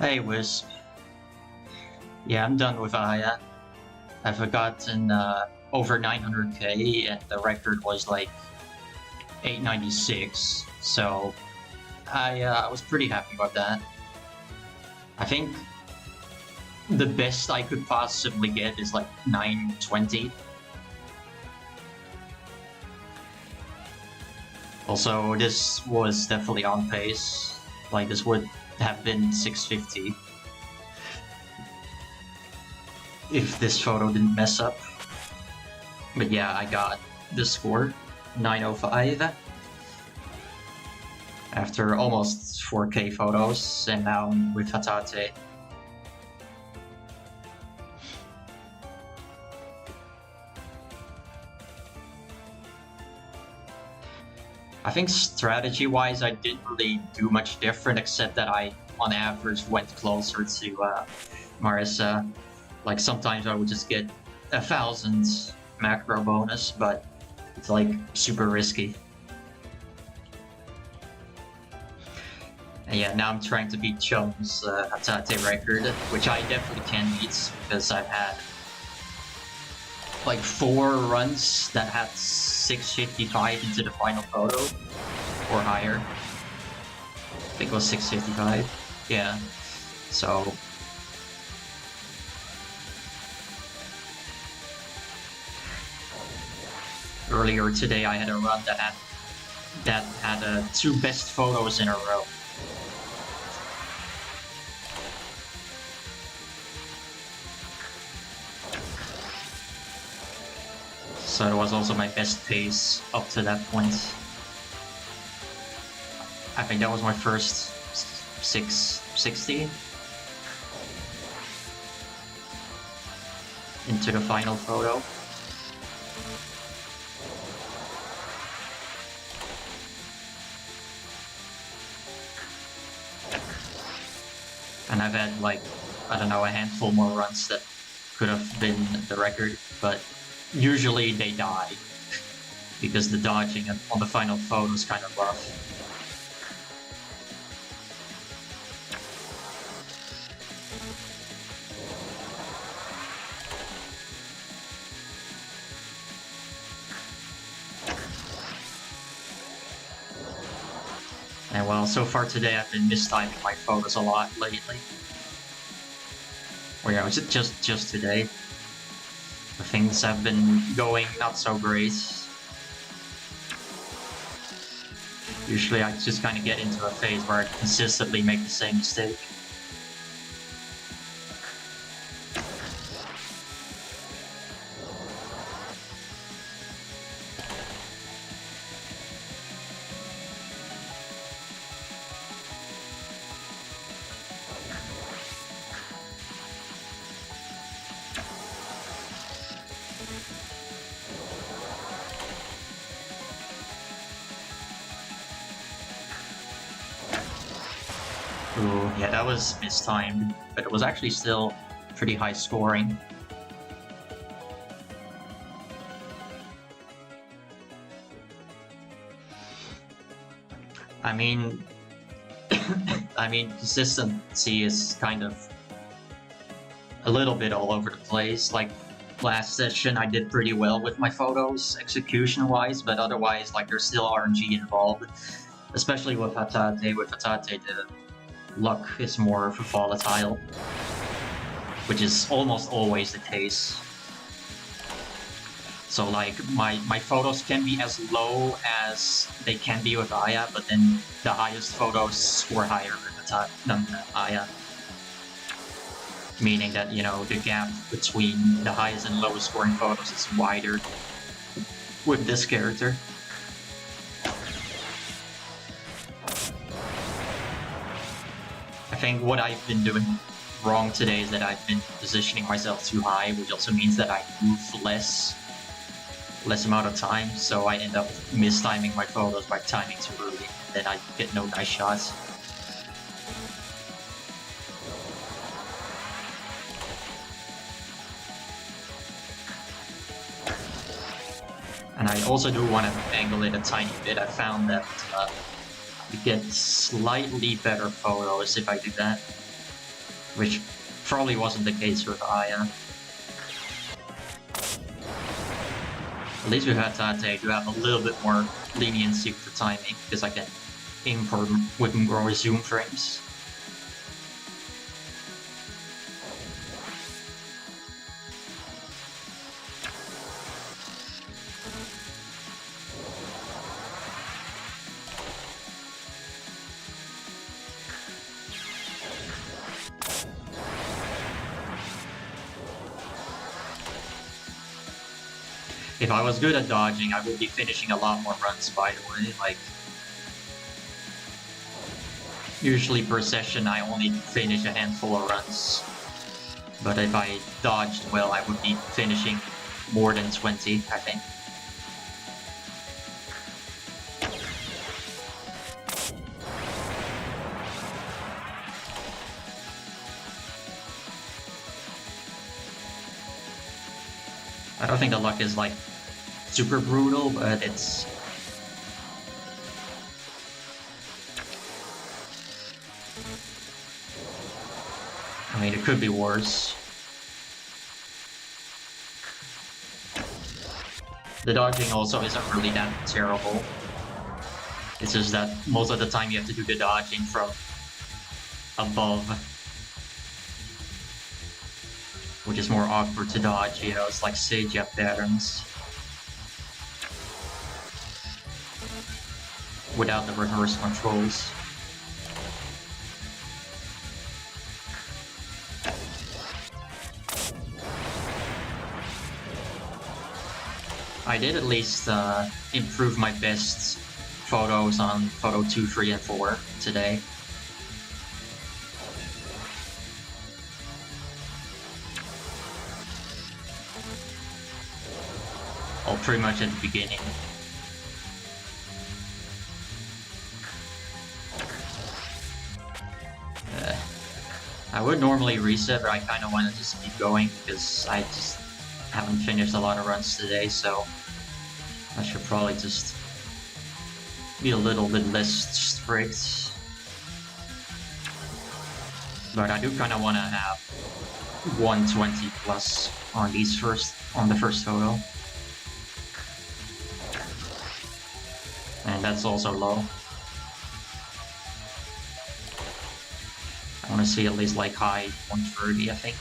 Hey Wisp. Yeah, I'm done with Aya. I've gotten over 900k and the record was like 896, so I was pretty happy about that. I think the best I could possibly get is like 920. Also, this was definitely on pace. Like, this would have been 650 if this photo didn't mess up. But yeah, I got the score, 905. After almost 4k photos, and now I'm with Hatate. I think strategy-wise, I didn't really do much different, except that I, on average, went closer to Marissa. Like, sometimes I would just get 1,000 macro bonus, but it's like super risky. And yeah, now I'm trying to beat Chum's Hatate record, which I definitely can beat because I've had like 4 runs that had 655 into the final photo or higher. I think it was 655. Yeah. So earlier today I had a run that had 2 best photos in a row. So it was also my best pace up to that point. I think that was my first 660 into the final photo. And I've had like, I don't know, a handful more runs that could have been the record, but usually they die because the dodging on the final photo is kind of rough. And well, so far today I've been mistiming my photos a lot lately. Or yeah, it was just today. Things have been going not so great. Usually I just kind of get into a phase where I consistently make the same mistake. Ooh, yeah, that was mistimed, but it was actually still pretty high scoring. I mean, consistency is kind of a little bit all over the place. Like, last session I did pretty well with my photos, execution-wise, but otherwise, like, there's still RNG involved. Especially with Hatate. With Hatate, the luck is more volatile, which is almost always the case. So like my photos can be as low as they can be with Aya, but then the highest photos score higher than Aya. Meaning that, you know, the gap between the highest and lowest scoring photos is wider with this character. I think what I've been doing wrong today is that I've been positioning myself too high, which also means that I move less amount of time, so I end up mistiming my photos by timing too early, and then I get no nice shots. And I also do want to angle it a tiny bit. I found that you get slightly better photos if I do that. which probably wasn't the case with Aya. At least with Hatate, you have a little bit more leniency with the timing, because I can aim for with more zoom frames. If I was good at dodging, I would be finishing a lot more runs, by the way. Like, usually per session, I only finish a handful of runs. But if I dodged well, I would be finishing more than 20, I think. I don't think the luck is like super brutal, but it's... I mean, it could be worse. The dodging also isn't really that terrible. It's just that most of the time you have to do the dodging from above, which is more awkward to dodge, you know, it's like Seiya patterns. Without the reverse controls. I did at least improve my best photos on photo 2, 3, and 4 today. Well, pretty much at the beginning. I would normally reset, but I kind of want to just keep going because I just haven't finished a lot of runs today, so I should probably just be a little bit less strict. But I do kind of want to have 120 plus on the first photo. And that's also low. I want to see at least like high 130, I think.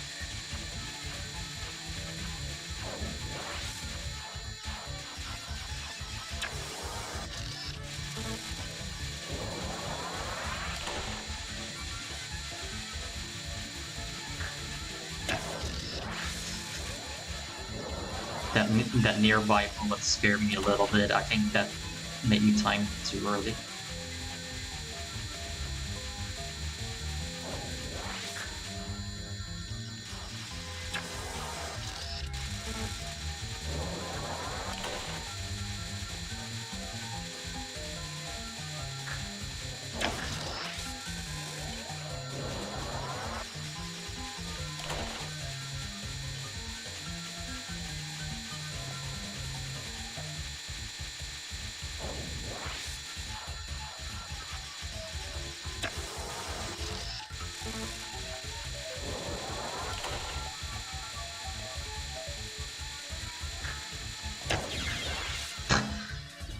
That nearby bullet scared me a little bit. I think that made me time too early.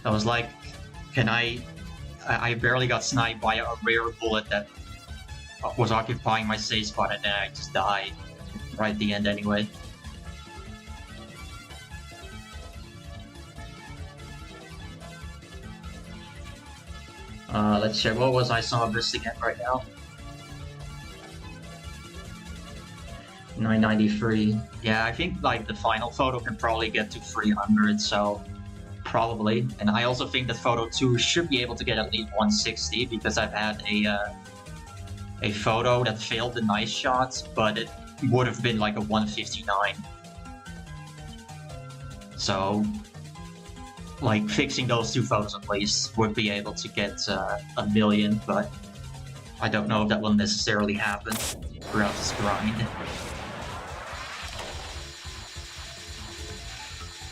I was like, can I barely got sniped by a rare bullet that was occupying my safe spot, and then I just died right at the end anyway. Let's check, what was ISO again right now? 993. Yeah, I think like the final photo can probably get to 300, so probably. And I also think that photo 2 should be able to get at least 160 because I've had a photo that failed the nice shots, but it would have been like a 159. So like fixing those 2 photos at least would be able to get a million, but I don't know if that will necessarily happen throughout this grind.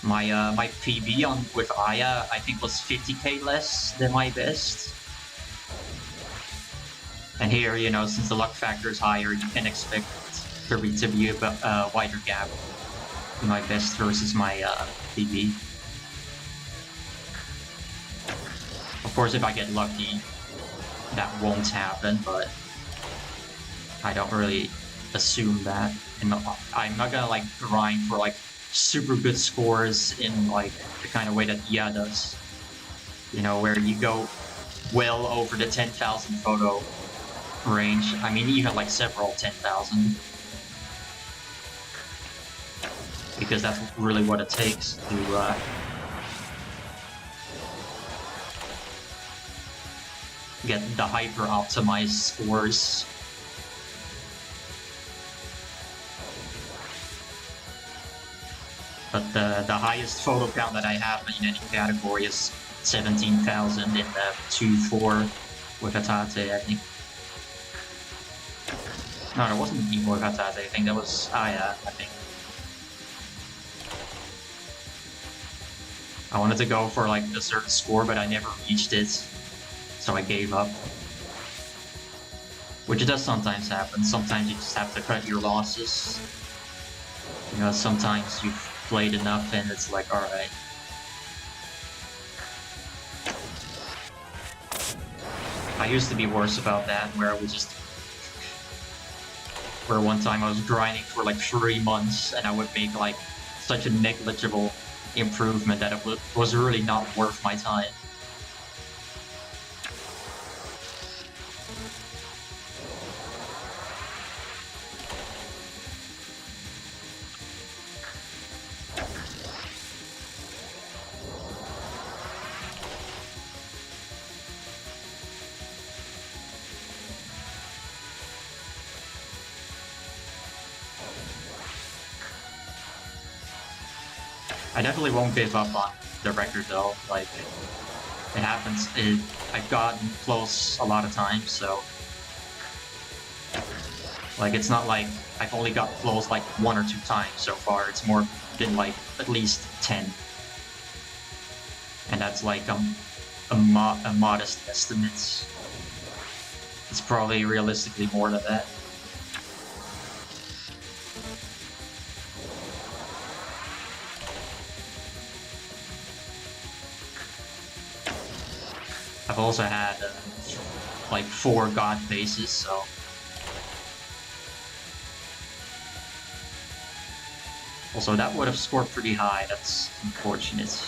My PB with Aya, I think, was 50k less than my best. And And here, you know, since the luck factor is higher, you can expect there to be a wider gap in my best versus my PB. Of course, if I get lucky, that won't happen, but I don't really assume that. And I'm not gonna like grind for like super good scores in like the kind of way that EA does. You know, where you go well over the 10,000 photo range. I mean, even like several 10,000. Because that's really what it takes to get the hyper optimized scores. But the highest photo count that I have in any category is 17,000 in the 2-4 with Hatate, I think. No, there wasn't Emo with Hatate, I think that was Aya, I think. I wanted to go for like a certain score, but I never reached it, so I gave up. Which does sometimes happen. Sometimes you just have to cut your losses. You know, sometimes you've played enough and it's like, alright. I used to be worse about that, where I would just... Where one time I was grinding for like 3 months and I would make like such a negligible improvement that it was really not worth my time. I definitely won't give up on the record though, like, it happens, I've gotten close a lot of times, so... Like, it's not like I've only got close like 1 or 2 times so far, it's more been like at least 10. And that's like a modest estimate. It's probably realistically more than that. I've also had like 4 god faces, so... Also, that would have scored pretty high, that's unfortunate.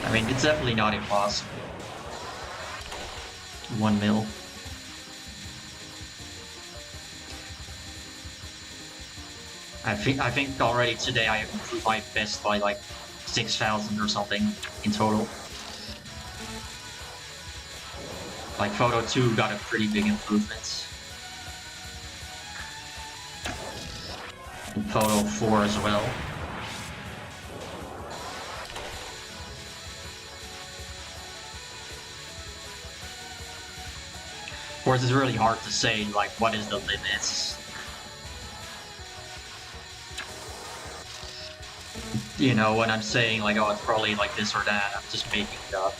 I mean, it's definitely not impossible. 1 mil. I think already today I improved my best by like 6,000 or something in total. Like Photo 2 got a pretty big improvement. And Photo 4 as well. Of course, it's really hard to say, like, what is the limit. You know, when I'm saying, like, oh, it's probably like this or that, I'm just making it up.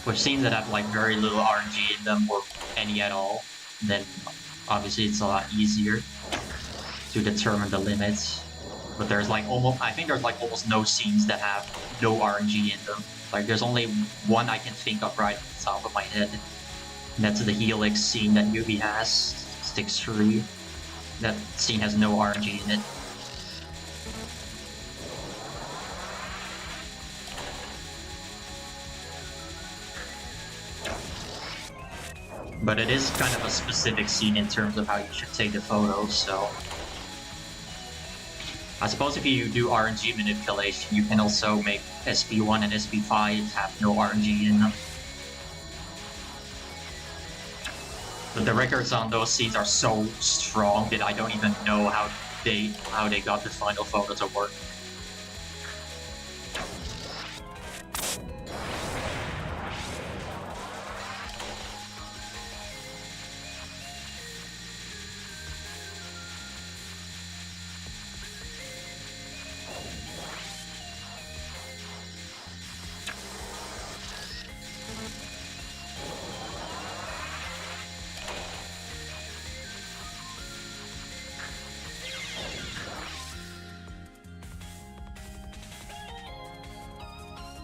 Which scenes that have like very little RNG in them, or any at all, then obviously it's a lot easier to determine the limits. But there's like I think there's like almost no scenes that have no RNG in them. Like there's only one I can think of right off the top of my head. And that's the Helix scene that Yubi has, Sticks 3. That scene has no RNG in it. But it is kind of a specific scene in terms of how you should take the photos, so... I suppose if you do RNG manipulation, you can also make SP1 and SP5 have no RNG in them. But the records on those scenes are so strong that I don't even know how they got the final photo to work.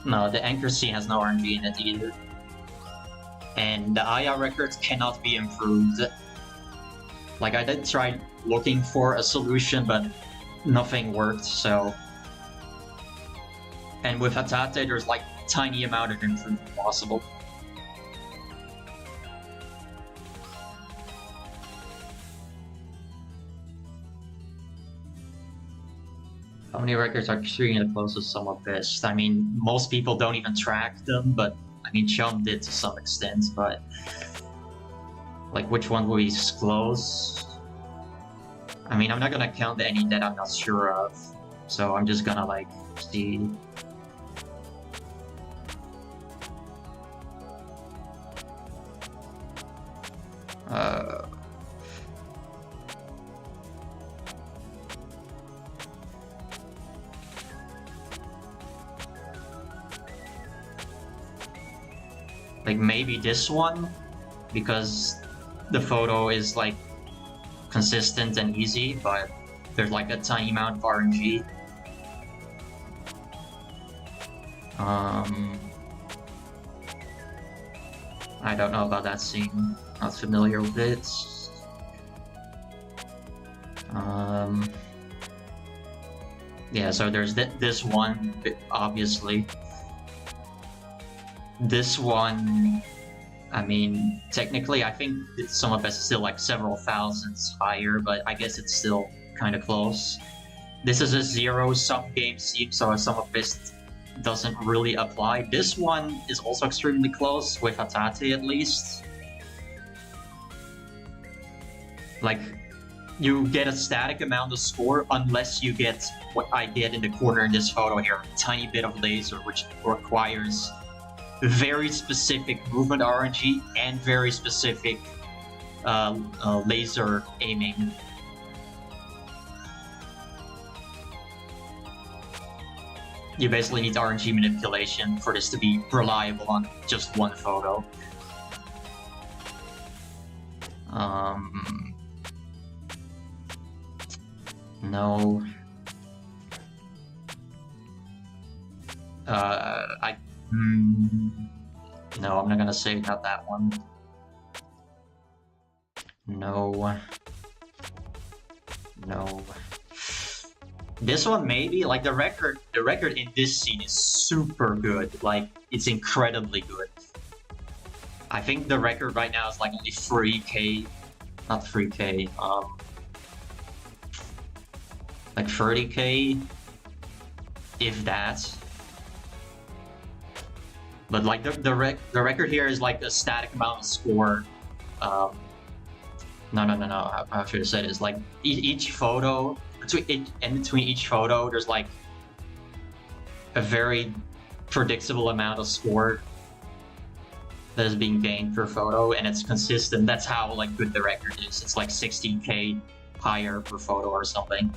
No, the anchor scene has no RNG in it either. And the IR records cannot be improved. Like, I did try looking for a solution, but nothing worked, so... And with Hatate, there's like tiny amount of improvement possible. How many records are extremely the closest somewhat best? I mean, most people don't even track them, but I mean, Chum did to some extent, but like, which one will be close? I mean, I'm not gonna count any that I'm not sure of, so I'm just gonna like see. Like maybe this one, because the photo is like consistent and easy, but there's like a tiny amount of RNG. I don't know about that scene. Not familiar with it. Yeah, so there's this one, obviously. This one, I mean, technically, I think some of us is still like several thousands higher, but I guess it's still kind of close. This is a zero-sum game scene, so some of this doesn't really apply. This one is also extremely close, with Hatate at least. Like, you get a static amount of score unless you get what I get in the corner in this photo here, a tiny bit of laser, which requires very specific movement RNG and very specific laser aiming. You basically need RNG manipulation for this to be reliable on just one photo. No. No, I'm not gonna say not that one. No. No. This one maybe, like the record in this scene is super good. Like, it's incredibly good. I think the record right now is like only 3K, not 3K, like 30K, if that. But like the record here is like a static amount of score. No. How should I say this? Like each photo, between each photo, there's like a very predictable amount of score that is being gained per photo, and it's consistent. That's how like good the record is. It's like 16K higher per photo or something,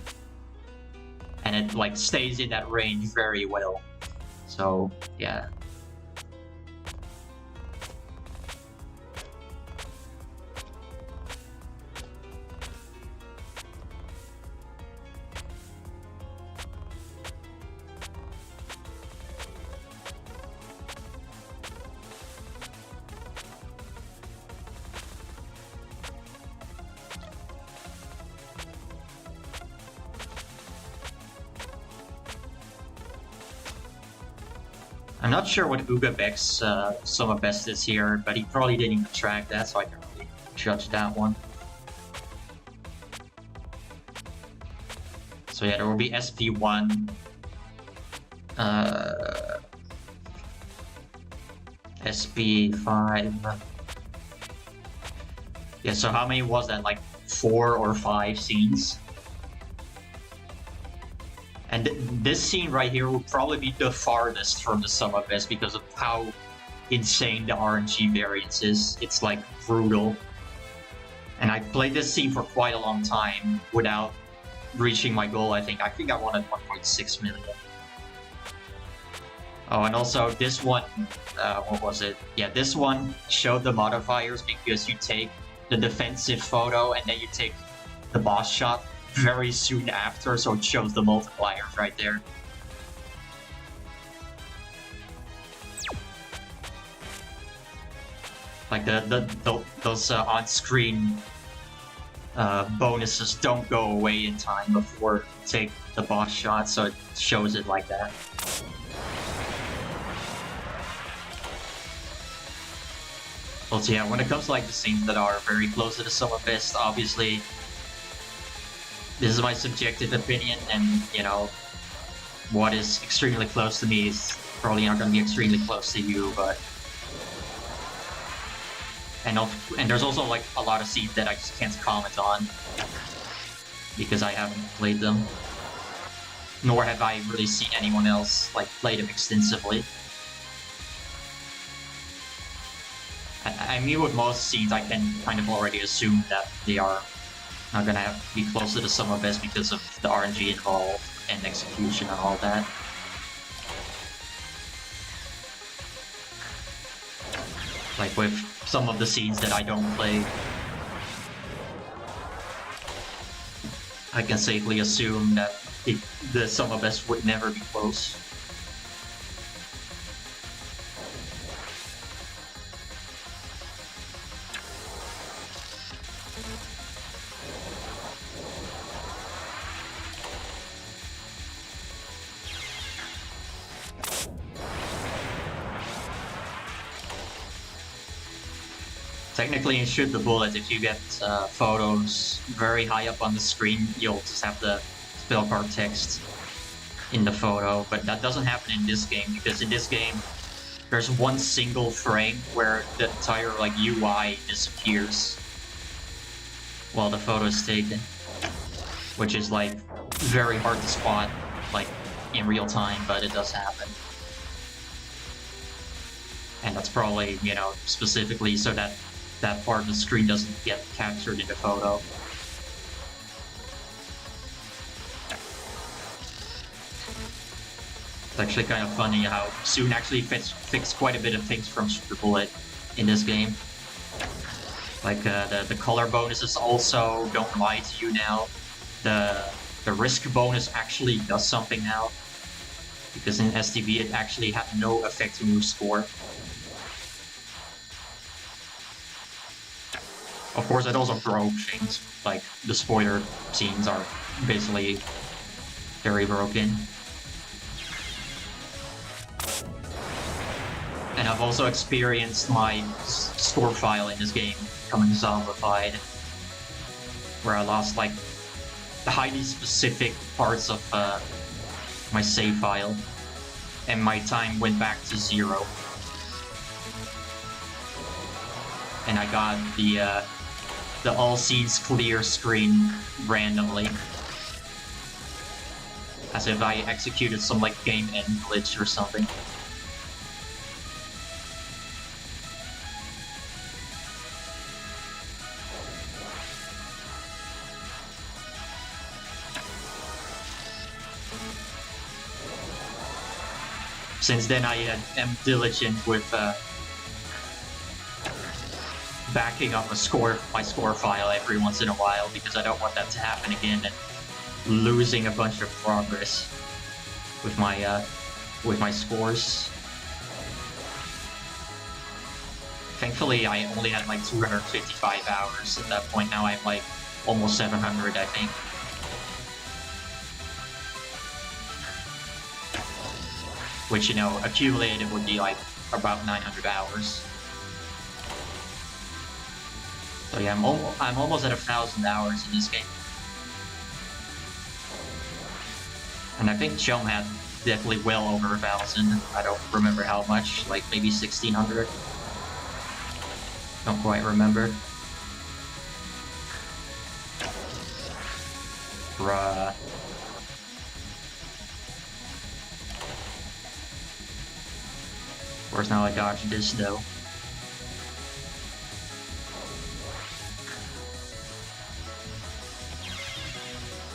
and it like stays in that range very well. So yeah. I'm not sure what Ugabek's sum of best is here, but he probably didn't even track that, so I can't really judge that one. So yeah, there will be SP1. SP5. Yeah, so how many was that? Like 4 or 5 scenes? And this scene right here will probably be the farthest from the sum of best because of how insane the RNG variance is. It's like brutal. And I played this scene for quite a long time without reaching my goal, I think. I think I wanted 1.6 million. Oh, and also this one, what was it? Yeah, this one showed the modifiers because you take the defensive photo and then you take the boss shot very soon after, so it shows the multipliers right there. Like those on-screen bonuses don't go away in time before you take the boss shot, so it shows it like that. Well, so yeah, when it comes to like the scenes that are very close to the sum of best, obviously this is my subjective opinion, and you know, what is extremely close to me is probably not going to be extremely close to you, but and there's also like a lot of scenes that I just can't comment on because I haven't played them, nor have I really seen anyone else like play them extensively. I mean, with most scenes, I can kind of already assume that they are not gonna have to be close to the sum of best because of the RNG involved and execution and all that. Like with some of the scenes that I don't play, I can safely assume that the sum of best would never be close. Technically, in Shoot the Bullet, if you get photos very high up on the screen, you'll just have the spell card text in the photo, but that doesn't happen in this game, because in this game, there's one single frame where the entire like UI disappears while the photo is taken, which is like very hard to spot like in real time, but it does happen. And that's probably, you know, specifically so that that part of the screen doesn't get captured in the photo. It's actually kind of funny how Soon actually fixed quite a bit of things from Super Bullet in this game. Like the color bonuses also don't lie to you now. The risk bonus actually does something now, because in STB it actually had no effect on your score. Of course, it also broke things, like the spoiler scenes are basically very broken. And I've also experienced my score file in this game becoming zombified, where I lost like the highly specific parts of my save file, and my time went back to 0. And I got the all scenes clear screen randomly, as if I executed some like game end glitch or something. Since then, I am diligent with backing up my score file every once in a while, because I don't want that to happen again and losing a bunch of progress with my scores. Thankfully, I only had like 255 hours at that point. Now I have like almost 700, I think. Which, you know, accumulated would be like about 900 hours. So yeah, I'm almost at 1,000 hours in this game. And I think Chum had definitely well over 1,000. I don't remember how much, like maybe 1,600. Don't quite remember. Bruh. Of course, now I dodged this though.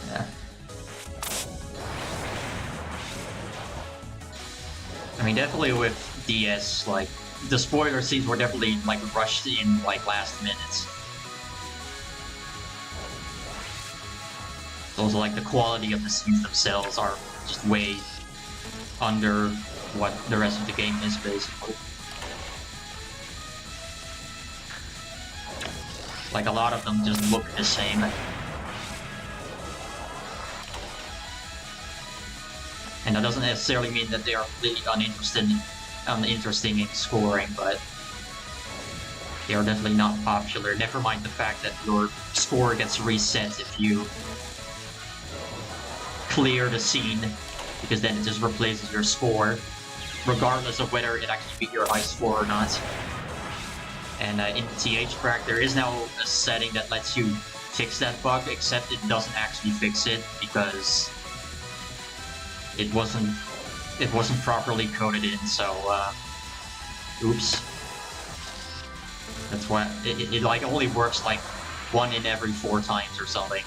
Yeah. I mean, definitely with DS, like, the spoiler scenes were definitely, like, rushed in, like, last minutes. Also, like, the quality of the scenes themselves are just way under what the rest of the game is, basically. Like, a lot of them just look the same. And that doesn't necessarily mean that they are completely uninteresting in scoring, but they are definitely not popular. Never mind the fact that your score gets reset if you clear the scene, because then it just replaces your score, regardless of whether it actually beat your high score or not. And in TH-Crack, there is now a setting that lets you fix that bug, except it doesn't actually fix it, because it wasn't properly coded in, so oops. That's why it like only works like 1 in every 4 times or something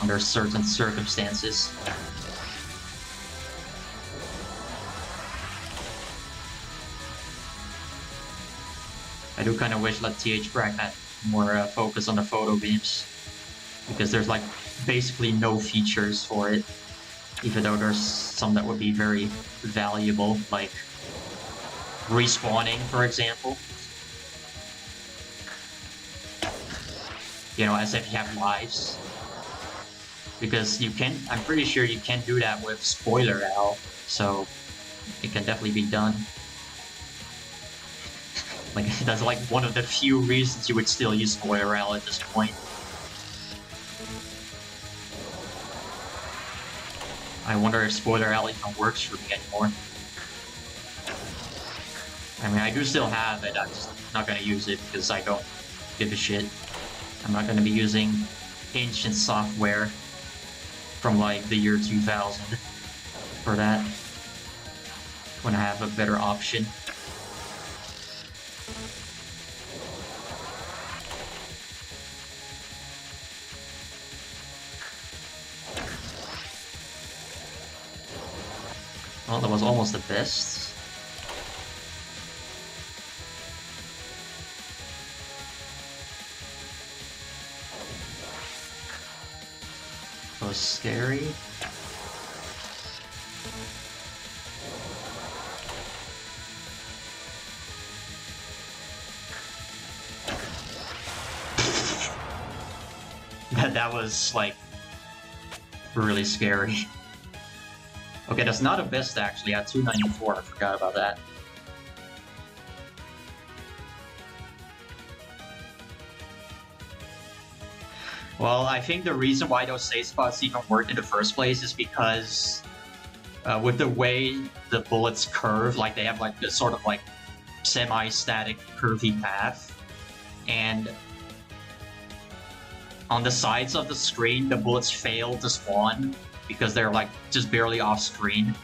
under certain circumstances. I do kind of wish that TH-Crack had more focus on the photo games, because there's like basically no features for it. Even though there's some that would be very valuable, like respawning, for example. You know, as if you have lives. Because you can, I'm pretty sure you can do that with Spoiler Owl, so it can definitely be done. Like, that's like one of the few reasons you would still use Spoiler Owl at this point. I wonder if Spoiler Owl even works for me anymore. I mean, I do still have it, I'm just not gonna use it because I don't give a shit. I'm not gonna be using ancient software from like the year 2000 for that, when I have a better option. Well, that was almost the best. That was scary. That was, like, really scary. Okay, that's not a best actually, at 294, I forgot about that. Well, I think the reason why those save spots even worked in the first place is because with the way the bullets curve, like they have like this sort of like semi-static curvy path, and on the sides of the screen, the bullets fail to spawn because they're like just barely off screen.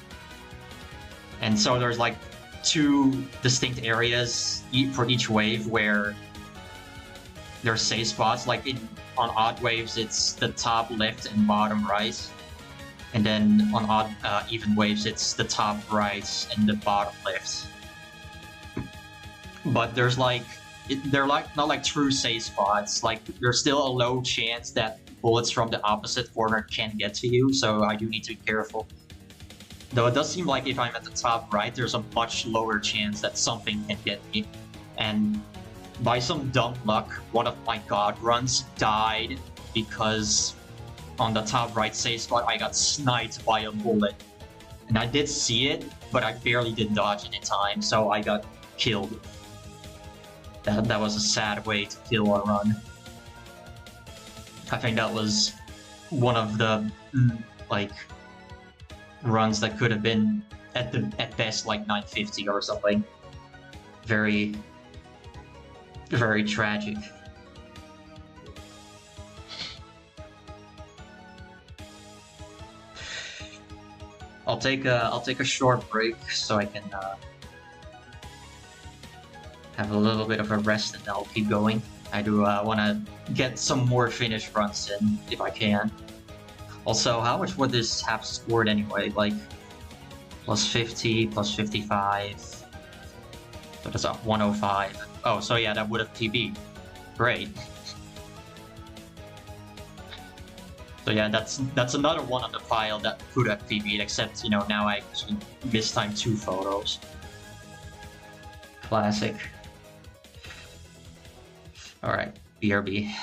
And so there's like 2 distinct areas for each wave where there's safe spots. Like on odd waves, it's the top left and bottom right. And then on odd even waves, it's the top right and the bottom left. But there's like, they're like not like true safe spots. Like there's still a low chance that bullets from the opposite corner can get to you, so I do need to be careful. Though it does seem like if I'm at the top right, there's a much lower chance that something can get me. And by some dumb luck, one of my god runs died because on the top right safe spot I got sniped by a bullet. And I did see it, but I barely did dodge it in time, so I got killed. That was a sad way to kill a run. I think that was one of the, like, runs that could have been at best like 950 or something. Very, very tragic. I'll take a short break so I can have a little bit of a rest, and I'll keep going. I do want to get some more finish runs in if I can. Also, how much would this have scored anyway? Like plus 50, plus 55. So that's a 105. Oh, so yeah, that would have PB'd. Great. So yeah, that's another one on the file that could have PB'd, except, you know, now I actually mistimed 2 photos. Classic. Alright, BRB.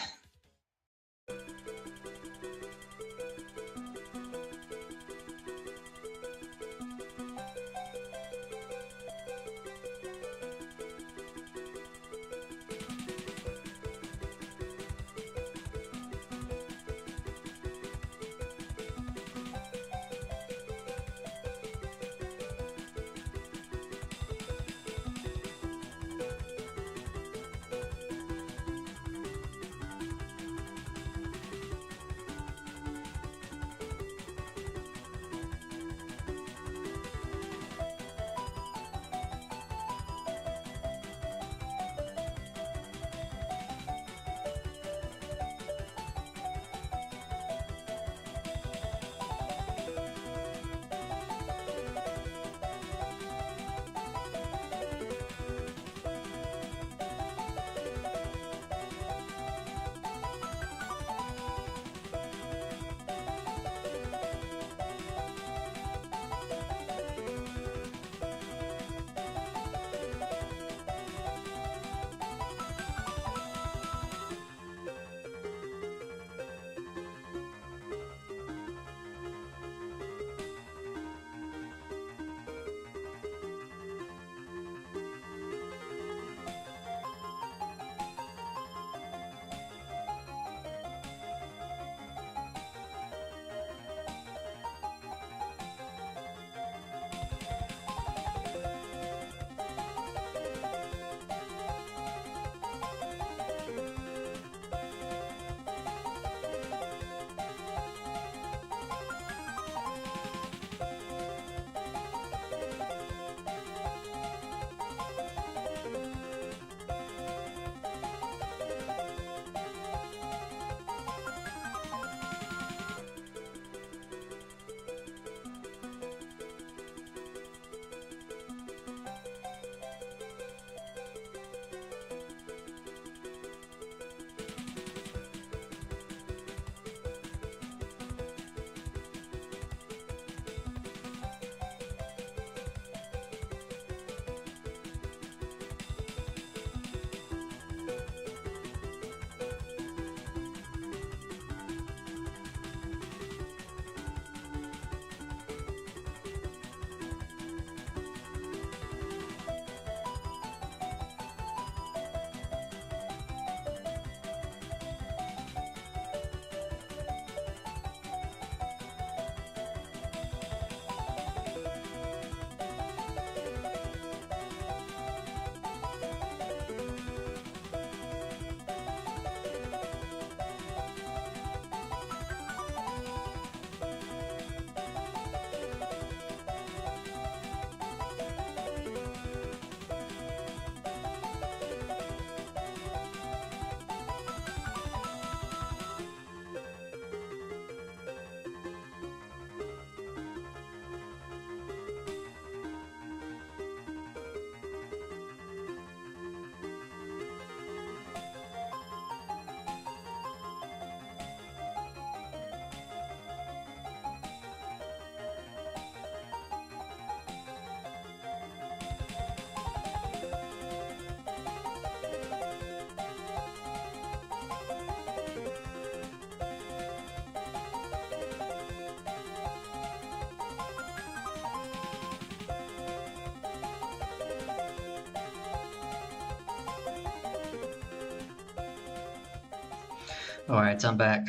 Alright, I'm back.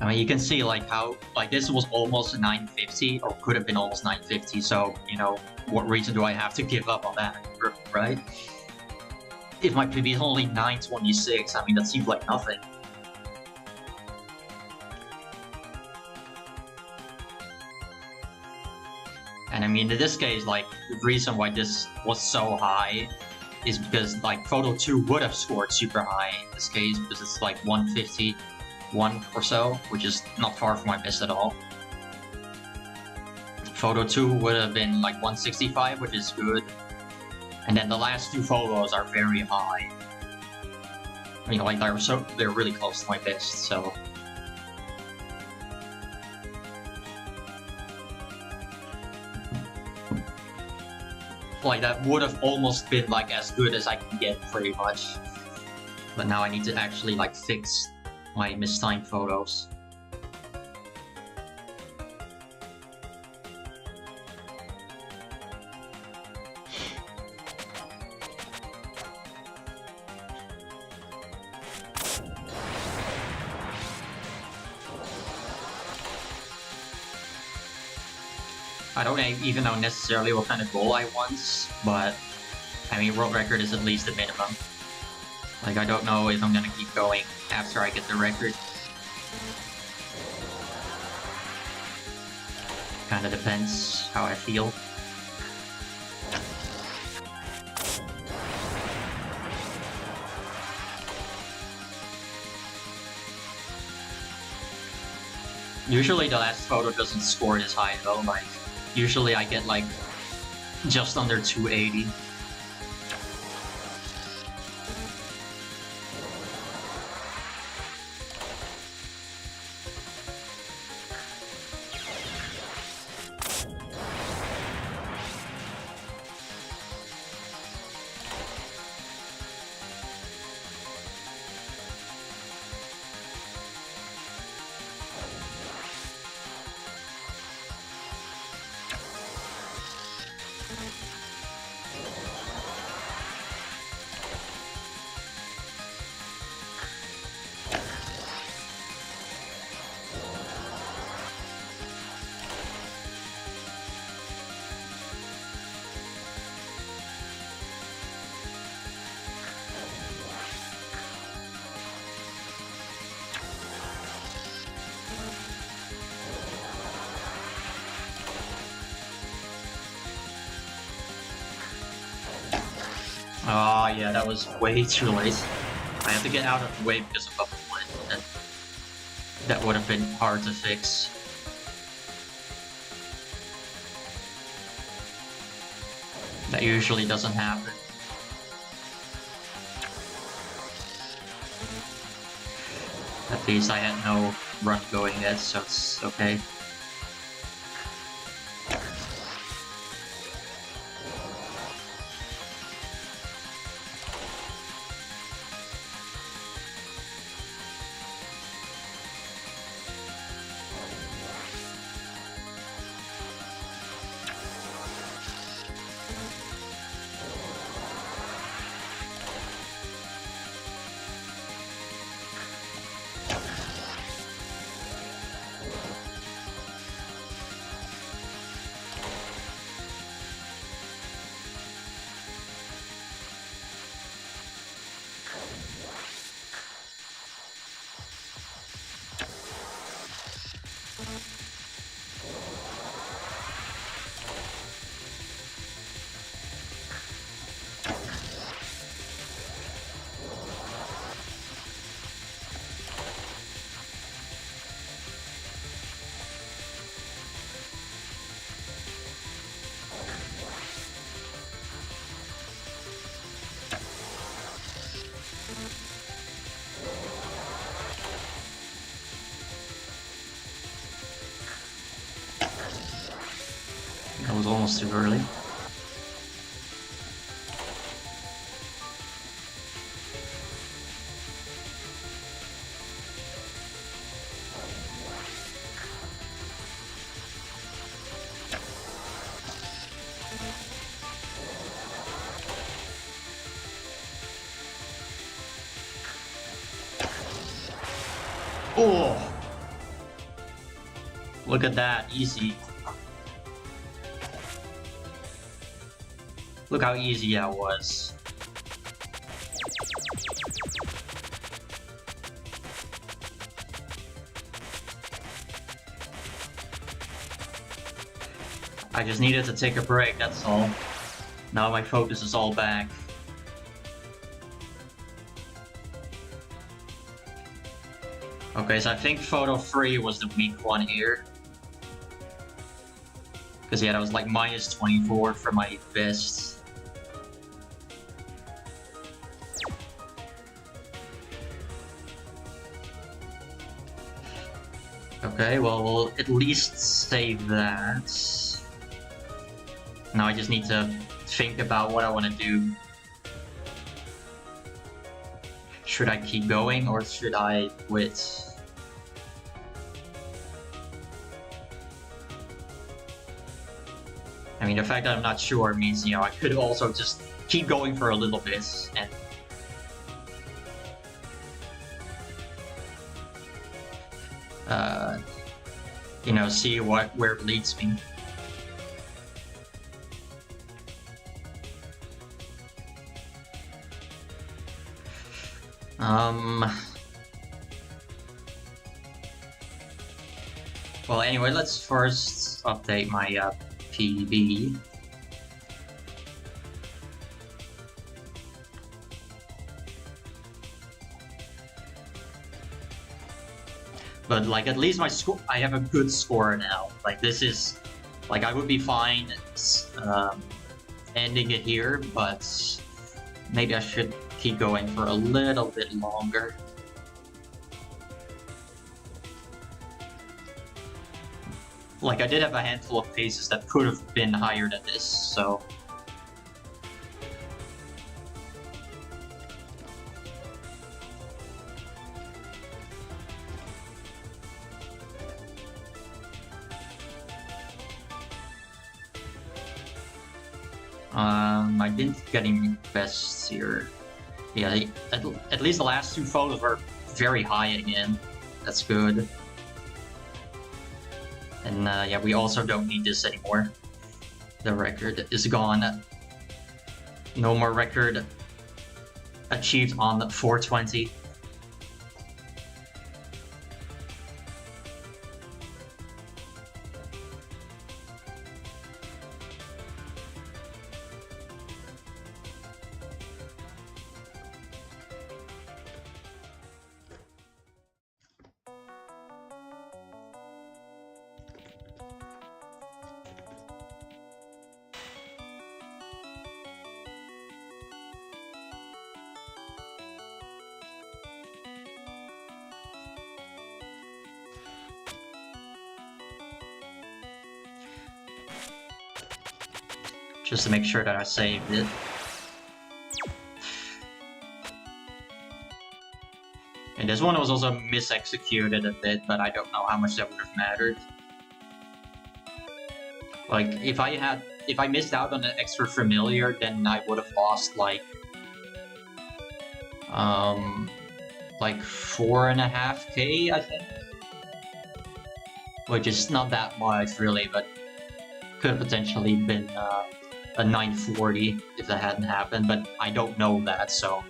I mean, you can see like how like this was almost a 950 or could have been almost 950. So you know, what reason do I have to give up on that, right? If my PB is only 926, I mean that seems like nothing. And I mean, in this case, like the reason why this was so high is because like Photo 2 would have scored super high in this case because it's like 151 or so, which is not far from my best at all. Photo 2 would have been like 165, which is good. And then the last two photos are very high. I mean, like they're really close to my best, so. Like that would have almost been like as good as I can get pretty much. But now I need to actually like fix my mistimed photos. I don't even know necessarily what kind of goal I want, but I mean, world record is at least the minimum. Like, I don't know if I'm gonna keep going after I get the record. Kinda depends how I feel. Usually the last photo doesn't score this high though, like, usually I get like just under 280. Oh yeah, that was way too late. I had to get out of the way because of bubble wood, and that would have been hard to fix. That usually doesn't happen. At least I had no run going yet, so it's okay. That was almost too early. Oh! Look at that, easy. Look how easy that was. I just needed to take a break, that's all. Now my focus is all back. Okay, so I think photo 3 was the weak one here. Because yeah, that was like minus 24 for my best. Okay, well, we'll at least save that. Now I just need to think about what I want to do. Should I keep going or should I quit? I mean, the fact that I'm not sure means, you know, I could also just keep going for a little bit and... you know, see where it leads me. Well, anyway, let's first update my PB. But like, at least my score, I have a good score now. Like, this is, like, I would be fine ending it here, but maybe I should keep going for a little bit longer. Like, I did have a handful of paces that could have been higher than this, so... I didn't get any bests here. Yeah, at least the last two photos were very high again. That's good. And yeah, we also don't need this anymore. The record is gone. No more record achieved on the 420. Just to make sure that I saved it. And this one was also mis-executed a bit, but I don't know how much that would have mattered. Like, if I missed out on the extra familiar, then I would have lost like 4.5k, I think. Which is not that much, really, but could have potentially been a 940 if that hadn't happened, but I don't know that, so...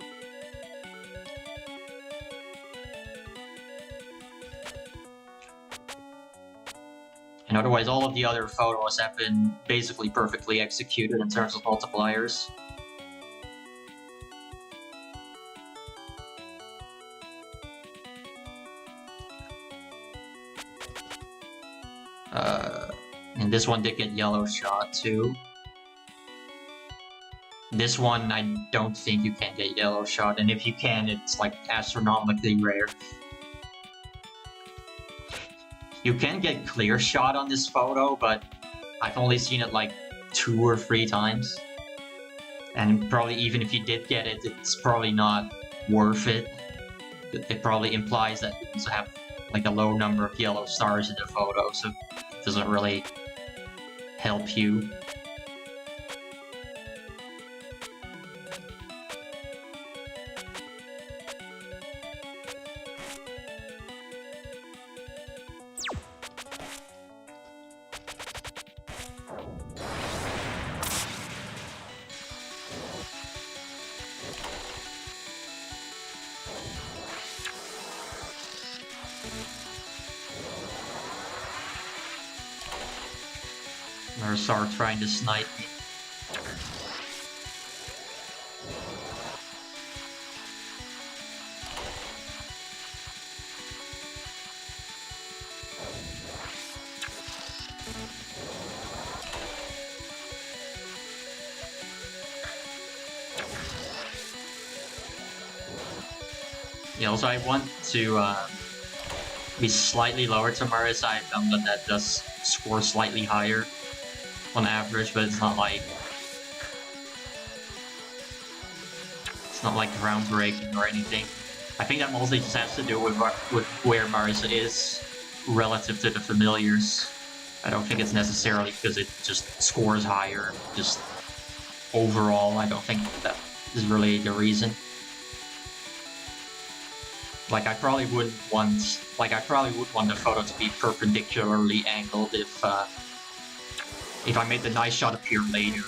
And otherwise, all of the other photos have been basically perfectly executed in terms of multipliers. And this one did get yellow shot too. This one, I don't think you can get yellow shot, and if you can, it's like astronomically rare. You can get clear shot on this photo, but I've only seen it like 2 or 3 times. And probably even if you did get it, it's probably not worth it. It probably implies that you also have like a low number of yellow stars in the photo, so it doesn't really help you. Marisar trying to snipe me. Yeah, also I want to be slightly lower to Maris. I found that does score slightly higher on average, but it's not like groundbreaking or anything. I think that mostly just has to do with where Marisa is relative to the familiars. I don't think it's necessarily because it just scores higher. Just overall, I don't think that is really the reason. Like I probably would want the photo to be perpendicularly angled if I made the nice shot appear later.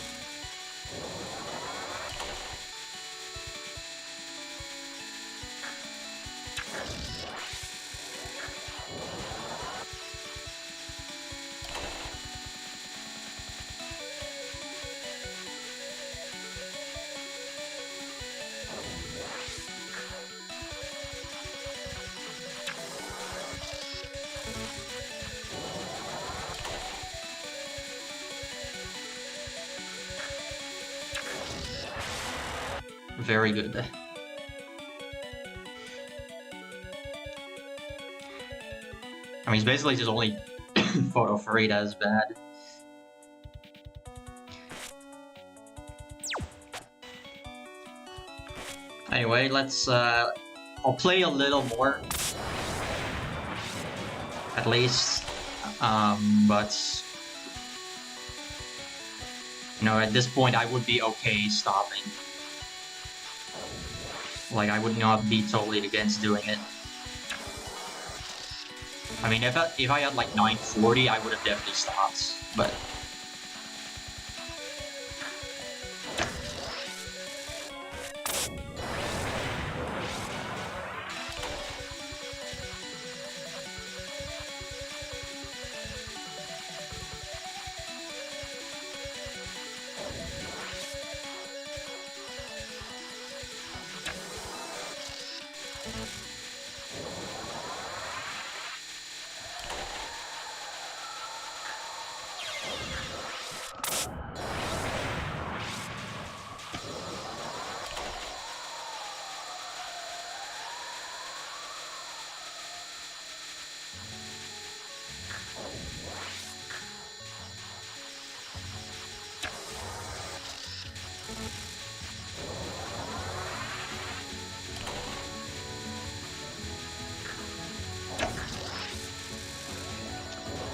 Very good. I mean, it's basically just only photo 3 that is bad. Anyway, let's, I'll play a little more. At least, but, you know, at this point I would be okay stopping. Like, I would not be totally against doing it. I mean, if I had like 940, I would have definitely stopped, but...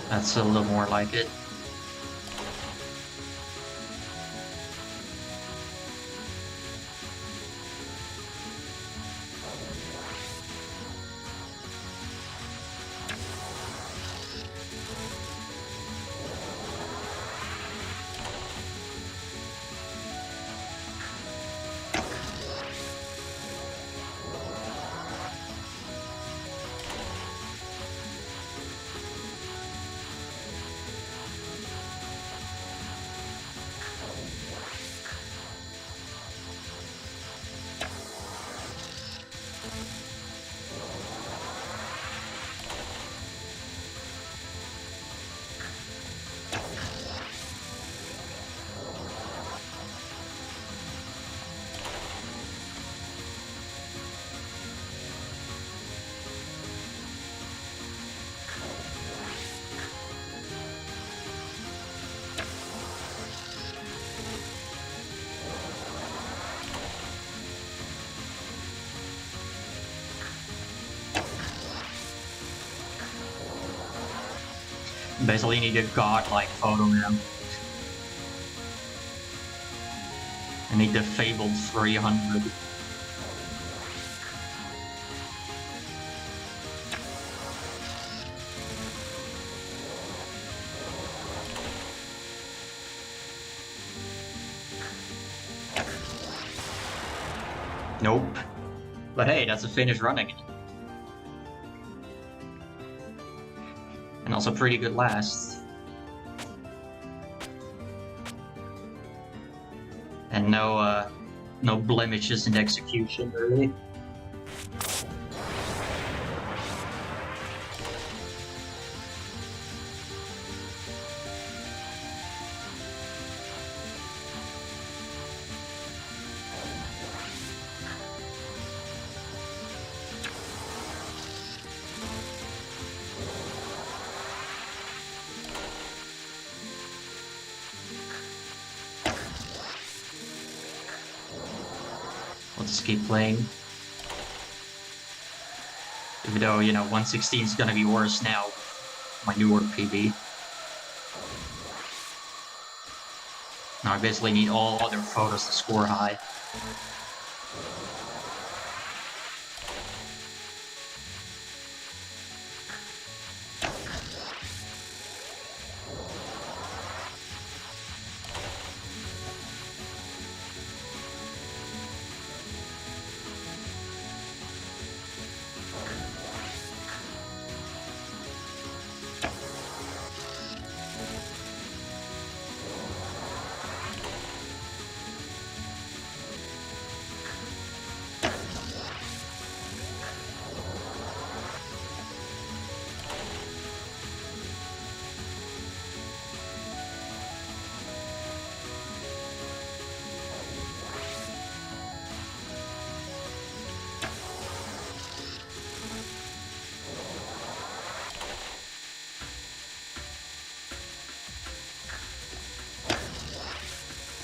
That's a little more like it. Basically need a godlike photo now. I need the fabled 300. Nope. But hey, that's a finish running. And also pretty good last. And no blemishes in execution, really. I'll just keep playing. Even though, you know, 116 is gonna be worse now. My newer PB. Now I basically need all other photos to score high.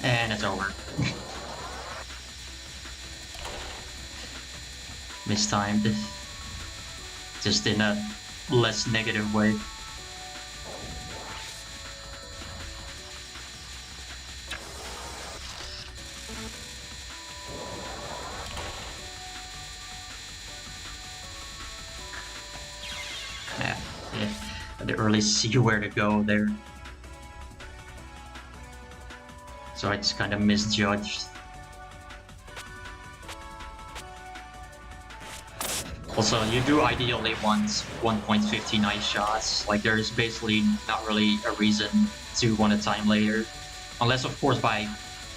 And it's over. Mistimed. Just in a less negative way. Yeah. I didn't really see where to go there. So I just kind of misjudged. Also, you do ideally want 1.59 shots. Like, there's basically not really a reason to want a time later. Unless, of course, by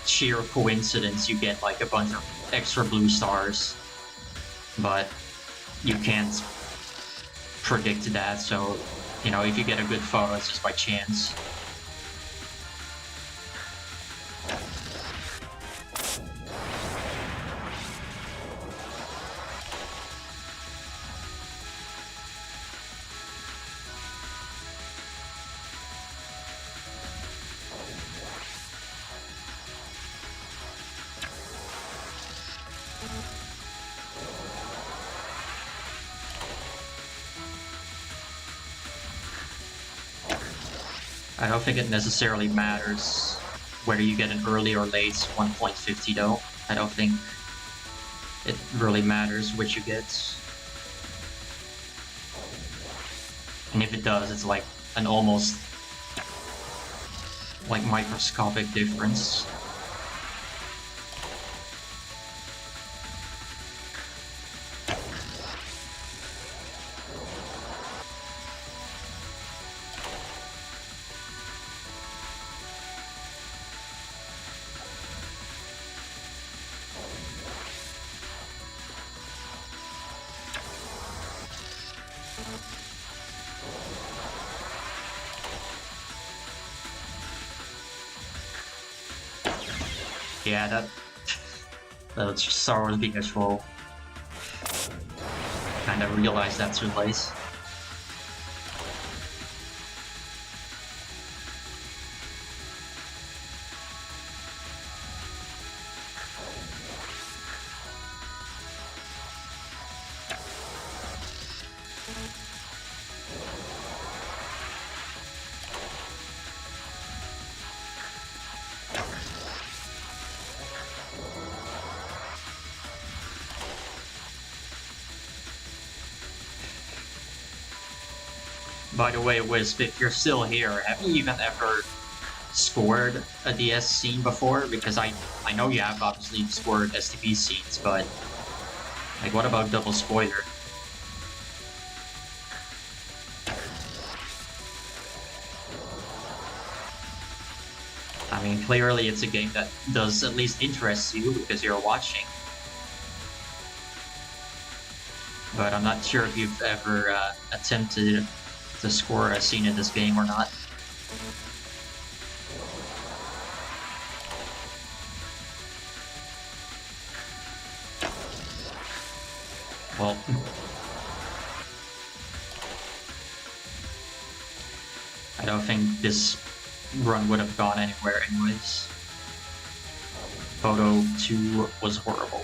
sheer coincidence, you get like a bunch of extra blue stars. But you can't predict that, so, you know, if you get a good photo, it's just by chance. I don't think it necessarily matters whether you get an early or late 1.50 though. I don't think it really matters which you get. And if it does, it's like an almost like microscopic difference. Yeah, that was just Star Wars being a troll. Kind of realized that too late. By the way, Wisp, if you're still here, have you even ever scored a DS scene before? Because I know you have obviously scored STB scenes, but like, what about double spoiler? I mean, clearly it's a game that does at least interest you because you're watching. But I'm not sure if you've ever attempted to score a scene in this game or not. Well, I don't think this run would have gone anywhere anyways. Photo 2 was horrible.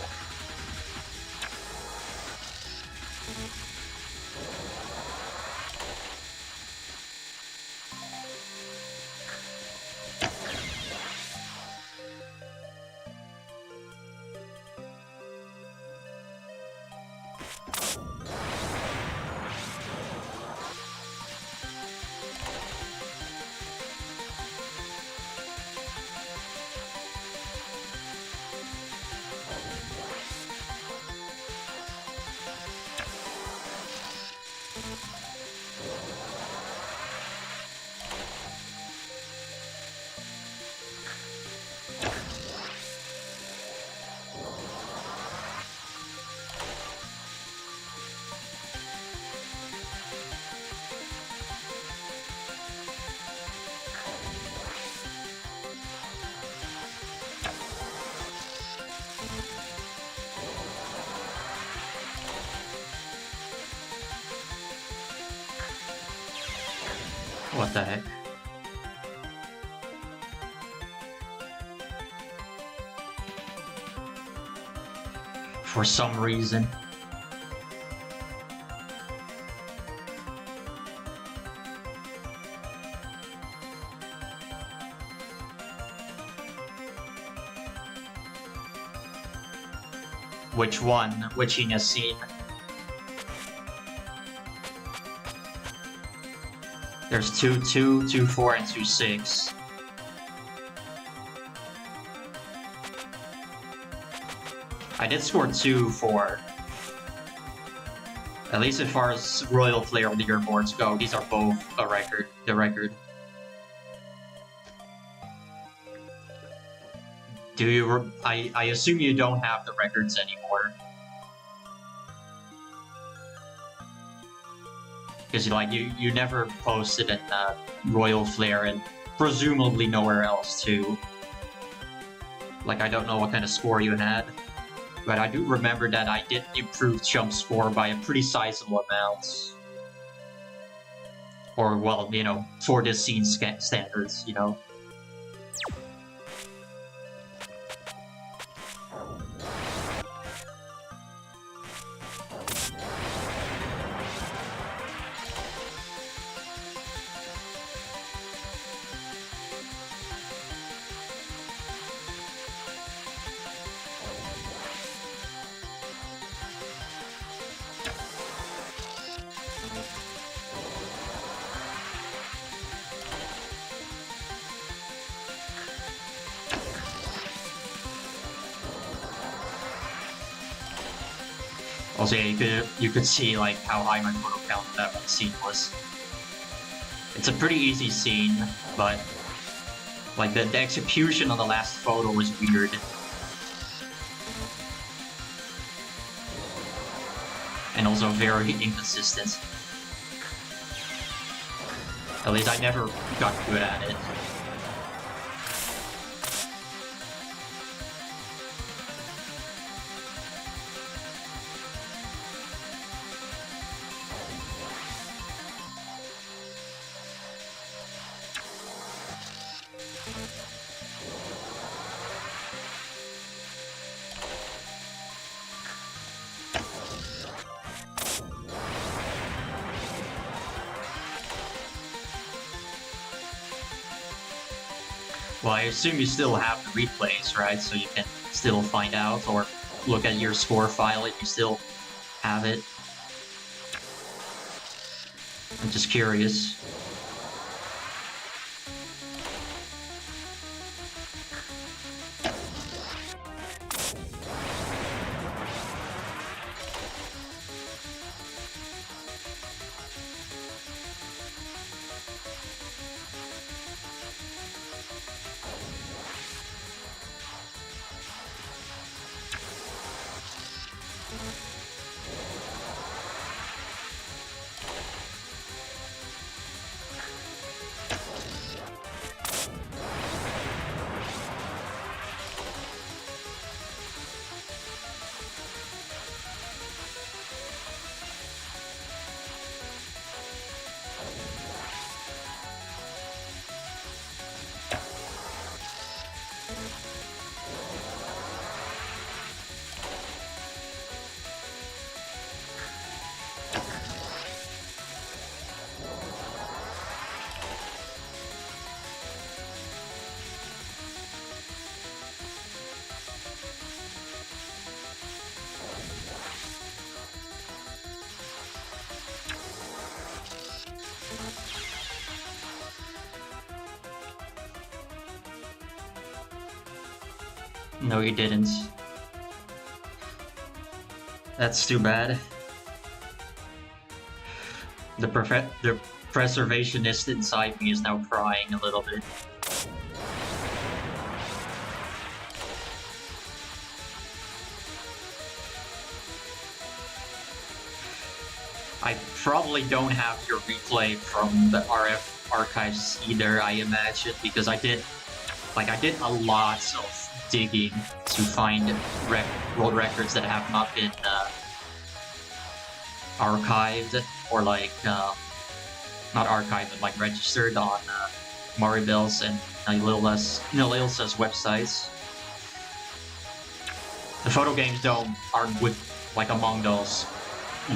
What the heck? For some reason. Which one? Which Ina's scene? There's 2-2, 2-4, and 2-6. I did score 2-4. At least as far as Royal Flare leaderboards go, these are both the record. Do you? I assume you don't have the records anymore. Because like you never posted in Royal Flare and presumably nowhere else too. Like I don't know what kind of score you had, but I do remember that I did improve jump score by a pretty sizable amount. Or well, you know, for this scene standards, you know. Also, yeah, you could see like how high my photo count that one scene was. It's a pretty easy scene, but like the execution on the last photo was weird. And also very inconsistent. At least I never got good at it. Well, I assume you still have the replays, right? So you can still find out or look at your score file if you still have it. I'm just curious. No, you didn't. That's too bad. The preservationist inside me is now crying a little bit. I probably don't have your replay from the RF archives either, I imagine, because I did a lot of digging to find world records that have not been archived or like not archived but like registered on Maribel's and Nililsa's websites. The photo games aren't with like among those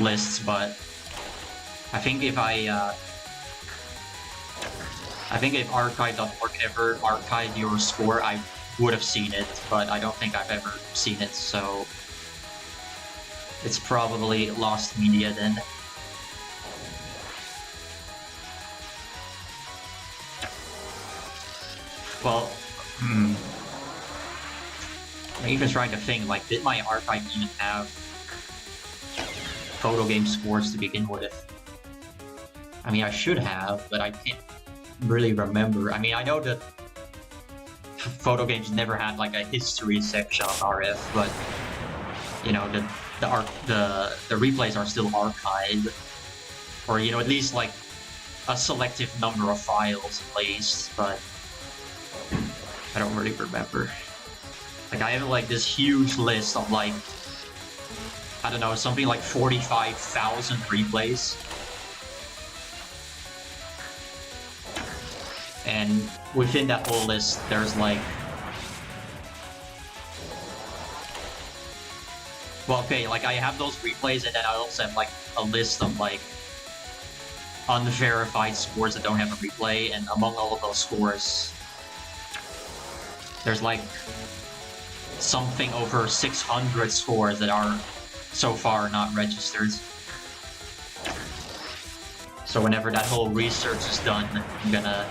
lists, but I think if archive.org ever archived your score, I would have seen it, but I don't think I've ever seen it, so it's probably lost media then. Well, I'm even trying to think, like, did my archive even have photo game scores to begin with? I mean, I should have, but I can't really remember. I mean, I know that photo games never had like a history section on RF, but you know, the replays are still archived, or you know, at least like a selective number of files at least, but I don't really remember. Like, I have like this huge list of like, I don't know, something like 45,000 replays. And within that whole list, there's like... Well, okay, like I have those replays, and then I also have like a list of like unverified scores that don't have a replay, and among all of those scores, there's like something over 600 scores that are so far not registered. So whenever that whole research is done, I'm gonna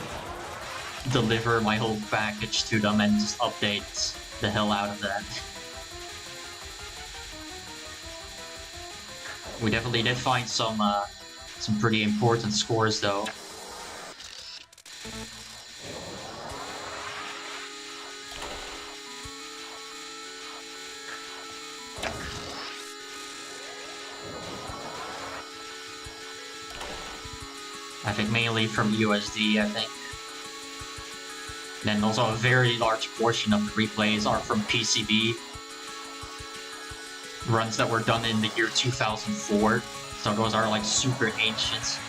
deliver my whole package to them and just update the hell out of that. We definitely did find some pretty important scores though. I think mainly from USD, I think. And then also a very large portion of the replays are from PCB. Runs that were done in the year 2004. So those are like super ancient.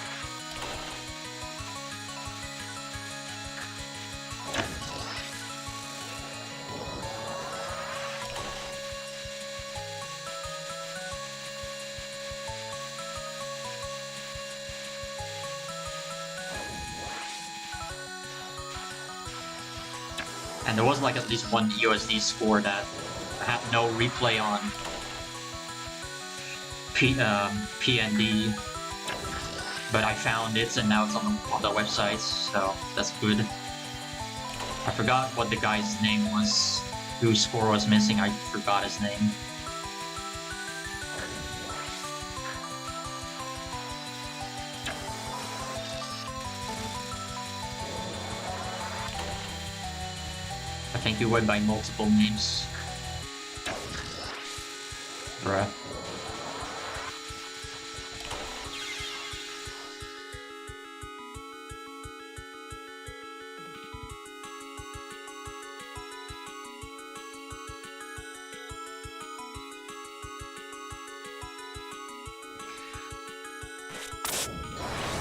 And there was like at least one USD score that had no replay on PND, but I found it and now it's on the website, so that's good. I forgot what the guy's name was, whose score was missing. I forgot his name. I think he went by multiple names. Bruh.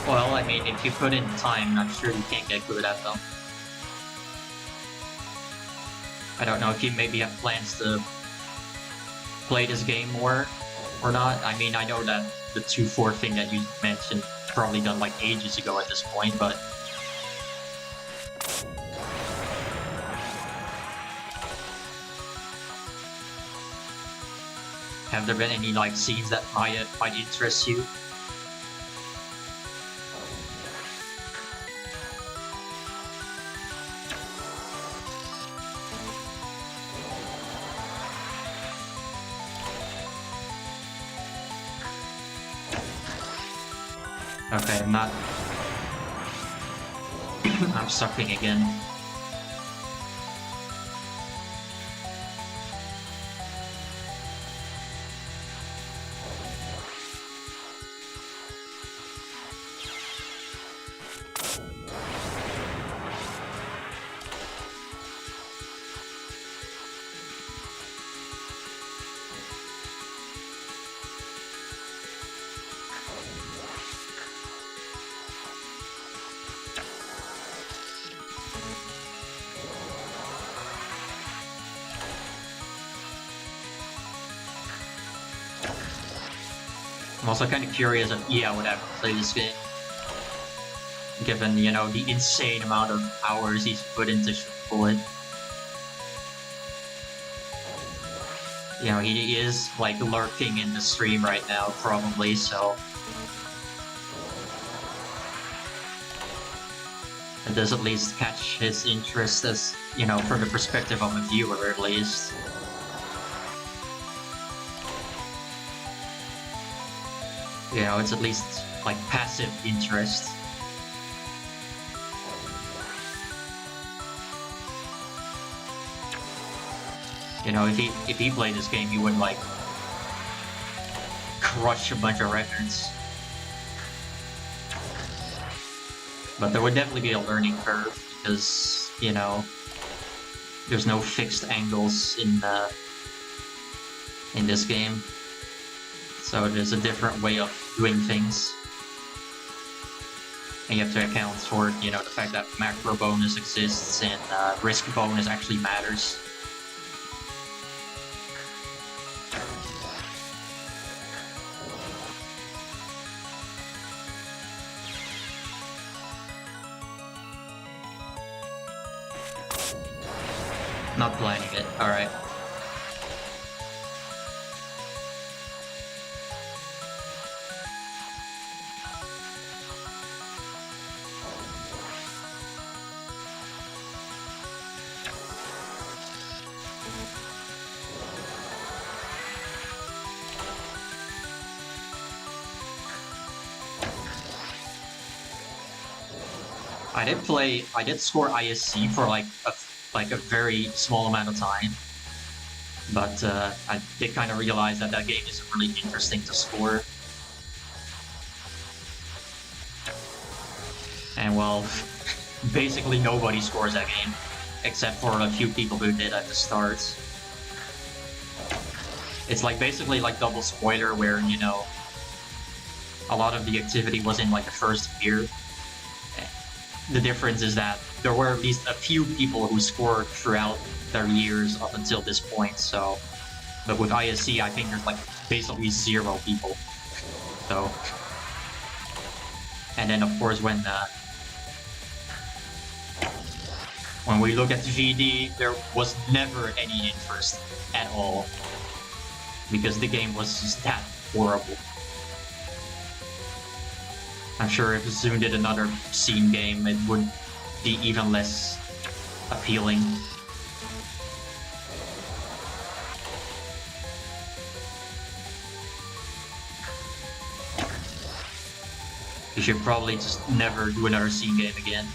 Well, I mean, if you put in time, I'm sure you can't get good at them. I don't know if you maybe have plans to play this game more or not. I mean, I know that the 2-4 thing that you mentioned probably done like ages ago at this point, but have there been any like scenes that might interest you? Okay, I'm not. I'm sucking again. I'm also kind of curious if EA would ever play this game, given, you know, the insane amount of hours he's put into Bullet. You know, he is, like, lurking in the stream right now, probably, so... it does at least catch his interest as, you know, from the perspective of a viewer, at least. You know, it's at least, like, passive interest. You know, if he played this game, he would, like, crush a bunch of records. But there would definitely be a learning curve, because, you know, there's no fixed angles in this game. So there's a different way of doing things. And you have to account for, you know, the fact that macro bonus exists and risk bonus actually matters. Not planning it, alright. I did score ISC for like a very small amount of time, but I did kind of realize that that game isn't really interesting to score. And well, basically nobody scores that game, except for a few people who did at the start. It's like basically like double spoiler where, you know, a lot of the activity was in like the first year. The difference is that there were at least a few people who scored throughout their years up until this point, so... But with ISC, I think there's like basically 0 people. So... And then of course when we look at the VD, there was never any interest at all. Because the game was just that horrible. I'm sure if Zoom did another scene game, it would be even less appealing. You should probably just never do another scene game again.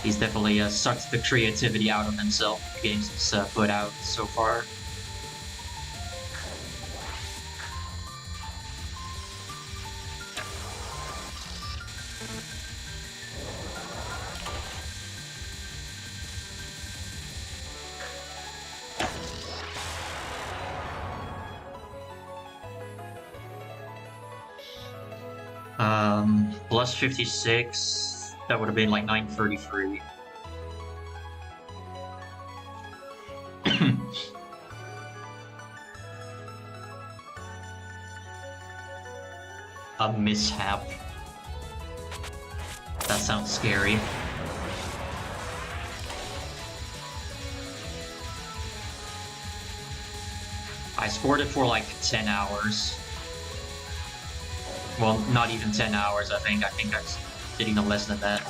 He's definitely sucked the creativity out of himself in the games he's put out so far. Plus 56, that would have been like 933. A mishap. That sounds scary. I scored it for like 10 hours. Well, not even 10 hours, I think. I think I did even less than that.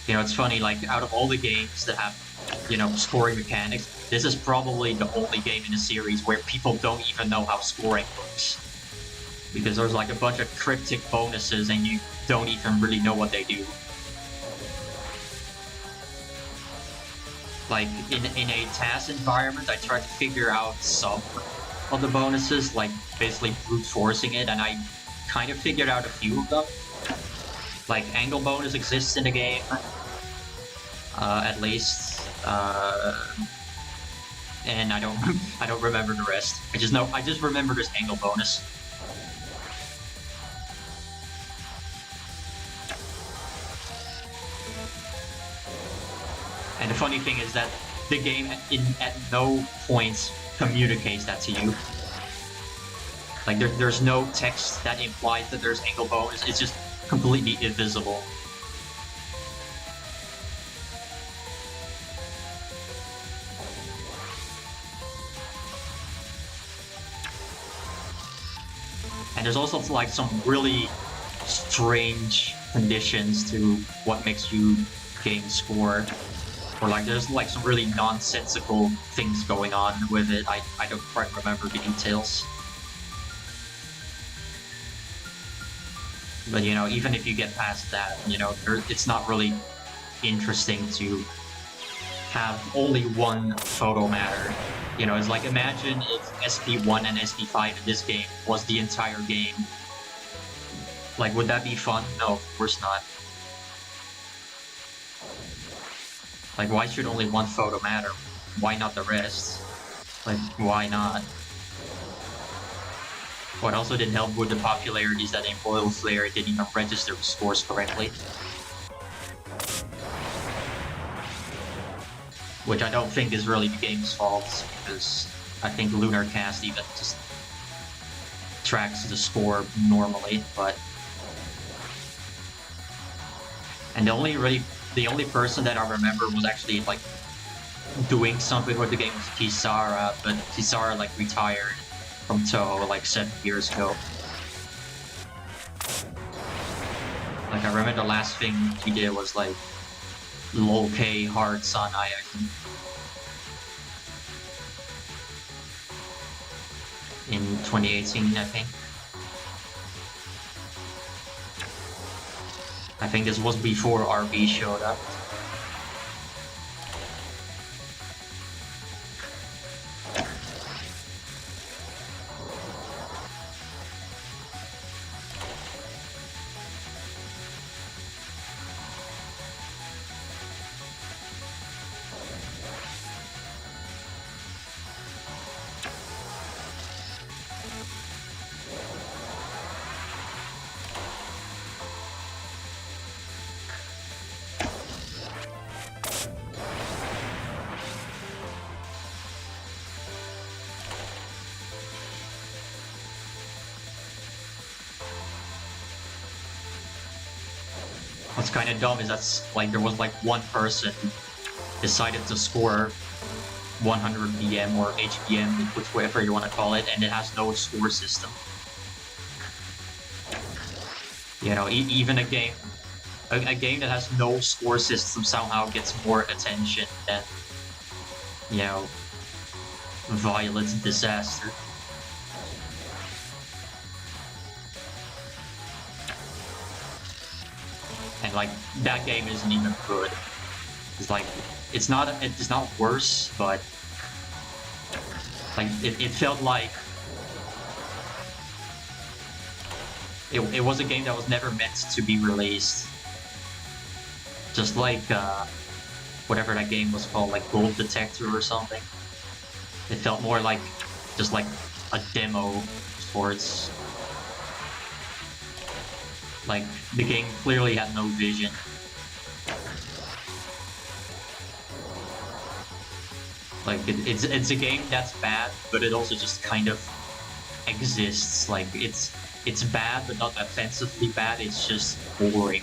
You know, it's funny, like, out of all the games that have, you know, scoring mechanics, this is probably the only game in the series where people don't even know how scoring works. Because there's like a bunch of cryptic bonuses and you don't even really know what they do. Like, in a task environment, I tried to figure out some of the bonuses, like basically brute forcing it, and I kind of figured out a few of them. Like, angle bonus exists in the game, at least, and I don't remember the rest. I just remember this angle bonus. And the funny thing is that the game at no point communicates that to you. Like, there's no text that implies that there's angle bonus. It's just completely invisible. And there's also like some really strange conditions to what makes you gain score. Or like there's like some really nonsensical things going on with it. I don't quite remember the details. But you know, even if you get past that, you know, it's not really interesting to have only one photo matter. You know, it's like, imagine if SP1 and SP5 in this game was the entire game. Like, would that be fun? No, of course not. Like, why should only one photo matter? Why not the rest? Like, why not? What also didn't help with the popularity is that in Oil Flare it didn't even register the scores correctly. Which I don't think is really the game's fault, because I think Lunar Cast even just tracks the score normally, but... And the only person that I remember was actually, like, doing something with the game was Kisara, but Kisara, like, retired from Toho, like, 7 years ago. Like, I remember the last thing he did was, like, LOL K Hard Sun I think. In 2018, I think. I think this was before RB showed up. What's kind of dumb is that's like there was like one person who decided to score 100 BM or HBM, whatever you want to call it, and it has no score system. You know, even a game that has no score system somehow gets more attention than, you know, Violet's Disaster. And like that game isn't even good. It's like it's not worse, but like it felt like it was a game that was never meant to be released. Just like whatever that game was called, like Gold Detector or something. It felt more like just like a demo for its. Like, the game clearly had no vision. Like, it's a game that's bad, but it also just kind of exists. Like, it's bad, but not offensively bad. It's just boring.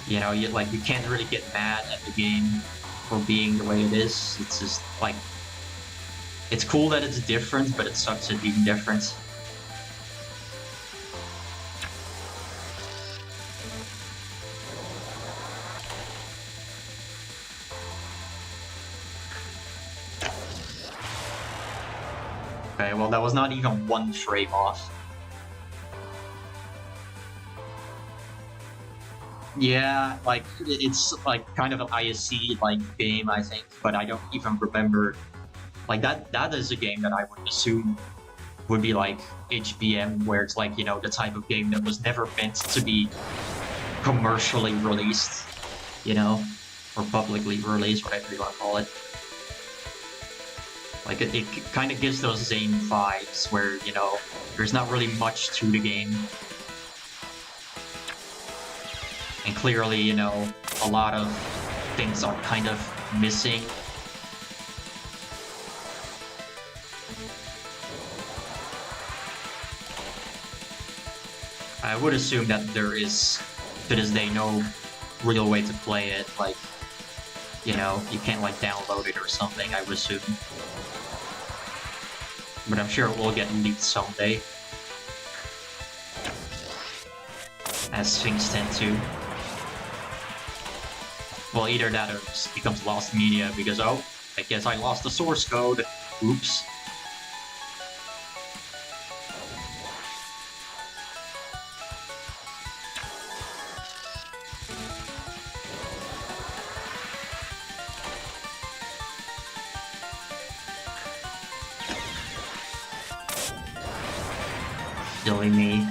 You know, you can't really get mad at the game for being the way it is. It's just like, it's cool that it's different, but it sucks at being different. Okay, well, that was not even 1 frame off. Yeah, like, it's like kind of an ISC like game, I think, but I don't even remember. Like, that is a game that I would assume would be like HBM, where it's like, you know, the type of game that was never meant to be commercially released, you know, or publicly released, whatever you want to call it. Like, it kind of gives those Zane vibes where, you know, there's not really much to the game. And clearly, you know, a lot of things are kind of missing. I would assume that there is, to this day, no real way to play it. Like, you know, you can't like download it or something, I would assume. But I'm sure it will get leaked someday. As things tend to. Well, either that or it just becomes lost media because, oh, I guess I lost the source code. Oops. Silly me.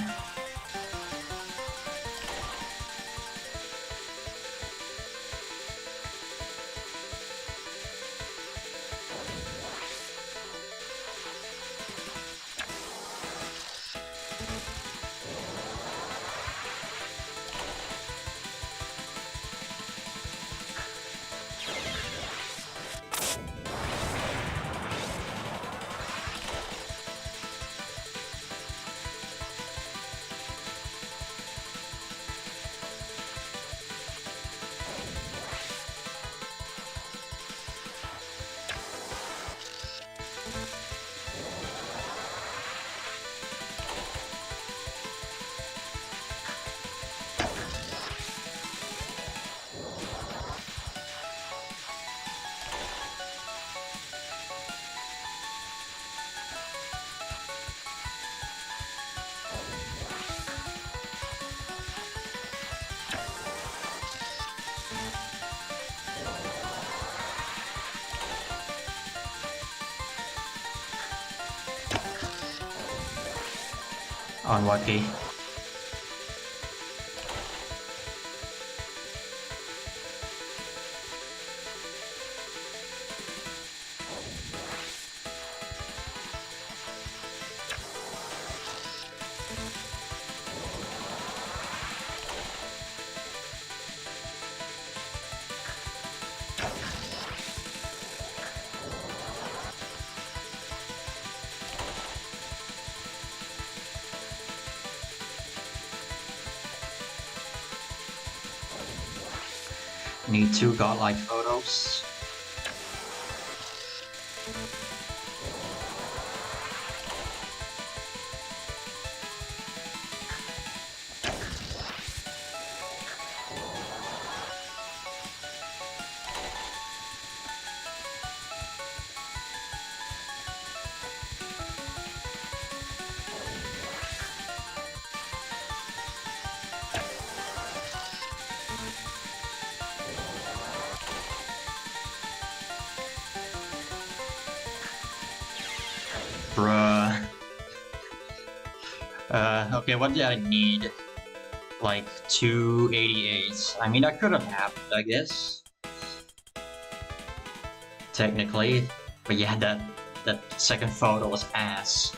Unlucky. Need 2 godlike photos. Bruh. Okay, what did I need? Like 288. I mean, that could have happened, I guess. Technically. But yeah, that second photo was ass.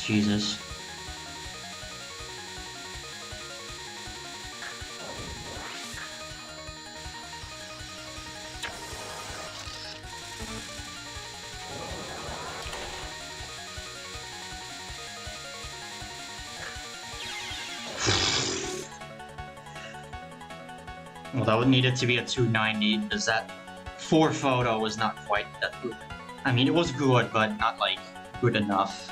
Jesus. Well, that would need it to be a 290 because that 4 photo was not quite that good. I mean, it was good, but not like good enough.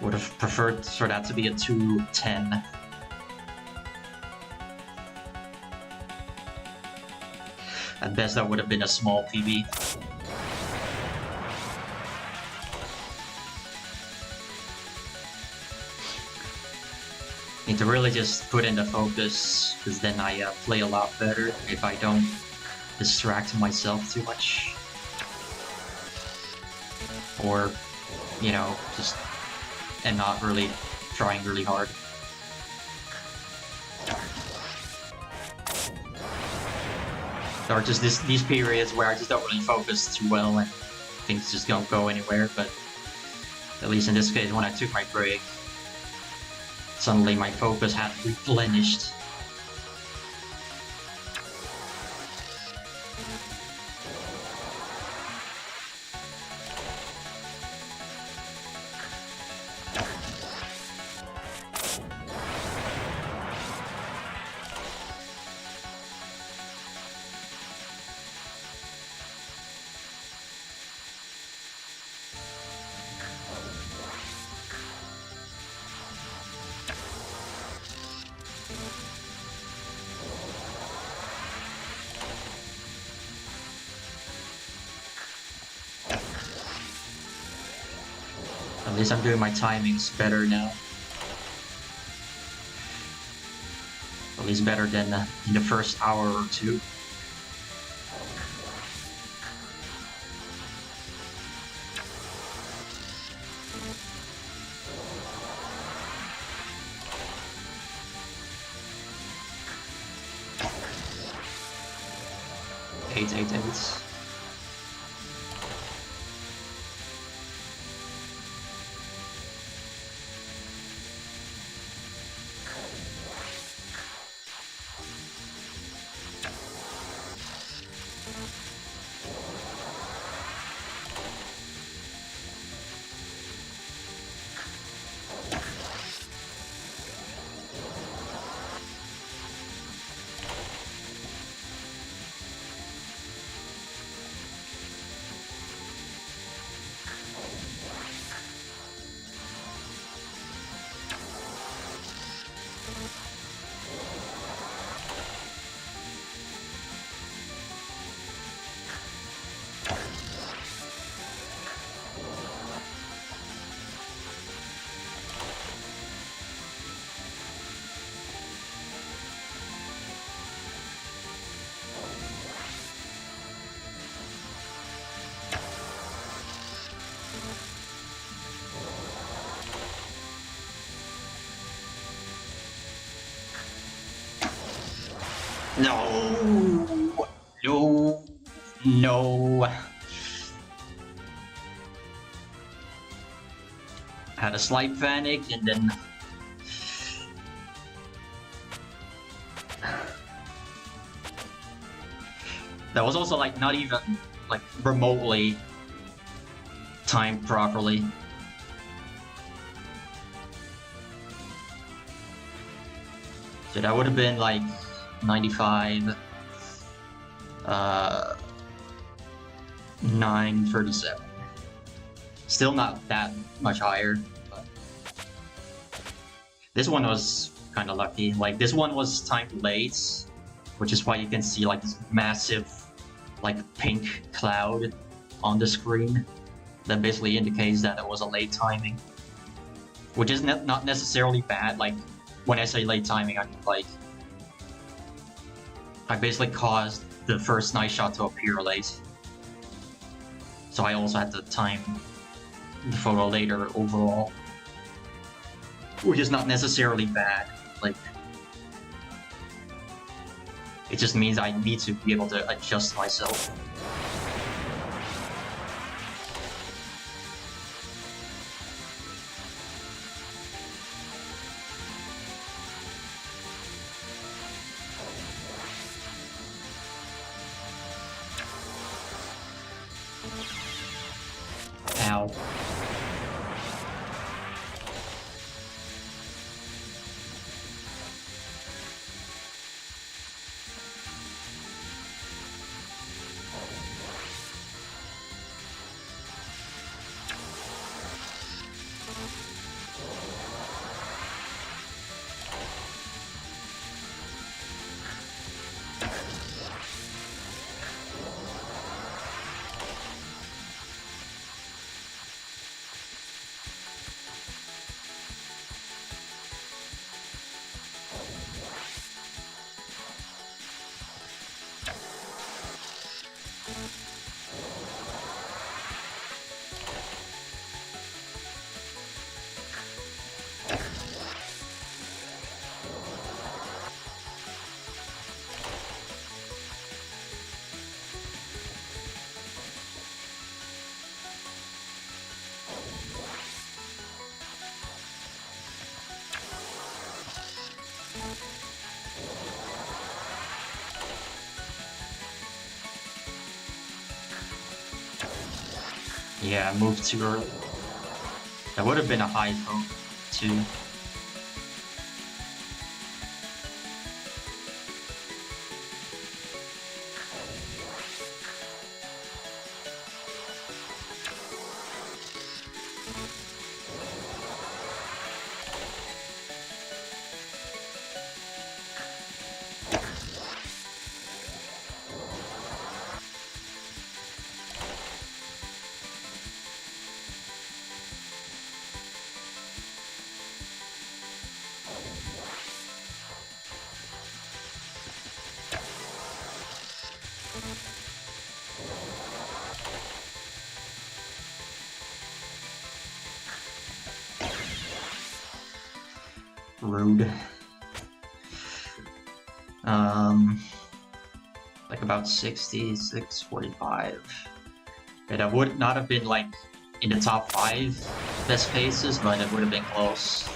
Would have preferred for that to be a 210. At best, that would have been a small PB. Need to really just put in the focus, because then I play a lot better if I don't distract myself too much. Or, you know, just and not really trying really hard. There are just these periods where I just don't really focus too well and things just don't go anywhere, but at least in this case, when I took my break, suddenly my focus had replenished. At least I'm doing my timings better now. At least better than in the first hour or two. 888. No! No! No! Had a slight panic and then... That was also like not even like remotely timed properly. So that would have been like 95, 937. Still not that much higher, but this one was kind of lucky. Like this one was timed late, which is why you can see like this massive, like pink cloud on the screen. That basically indicates that it was a late timing, which is not necessarily bad. Like when I say late timing, I mean like I basically caused the first nice shot to appear late, so I also had to time the photo later overall, which is not necessarily bad. Like it just means I need to be able to adjust myself. Ow. Yeah, I moved too early. That would have been a high vote, too. Rude. Like like about 66, 45. And that would not have been like in the top 5 best paces, but it would have been close.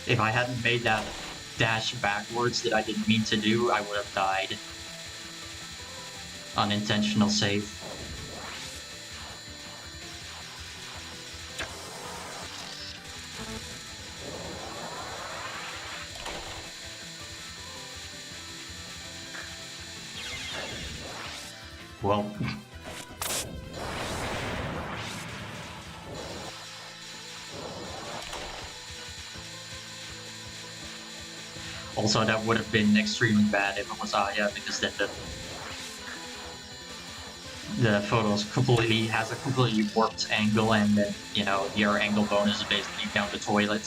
If I hadn't made that dash backwards that I didn't mean to do, I would have died. Unintentional save. Well... Also, that would have been extremely bad if it was Aya, because then the photos has a completely warped angle, and then, you know, your angle bonus is basically down the toilet.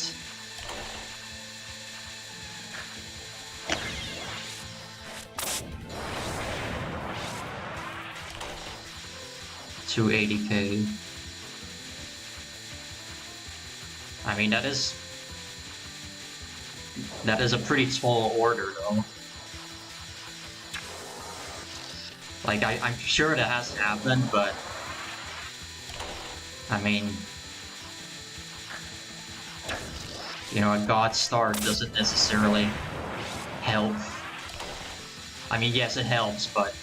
$280K. I mean, that is a pretty small order, though. Like, I'm sure that has happened, but... I mean... You know, a God Star doesn't necessarily help. I mean, yes, it helps, but...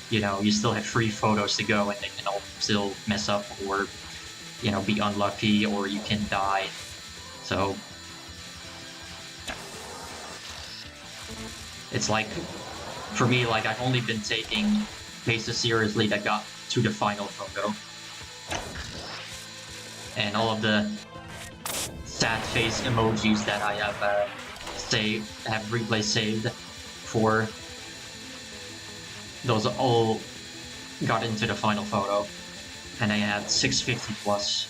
You know, you still have 3 photos to go, and they can all still mess up, or... You know, be unlucky, or you can die. So... It's like, for me, like, I've only been taking paces seriously that got to the final photo. And all of the sad face emojis that I have replay saved for, those all got into the final photo. and I had 650 plus,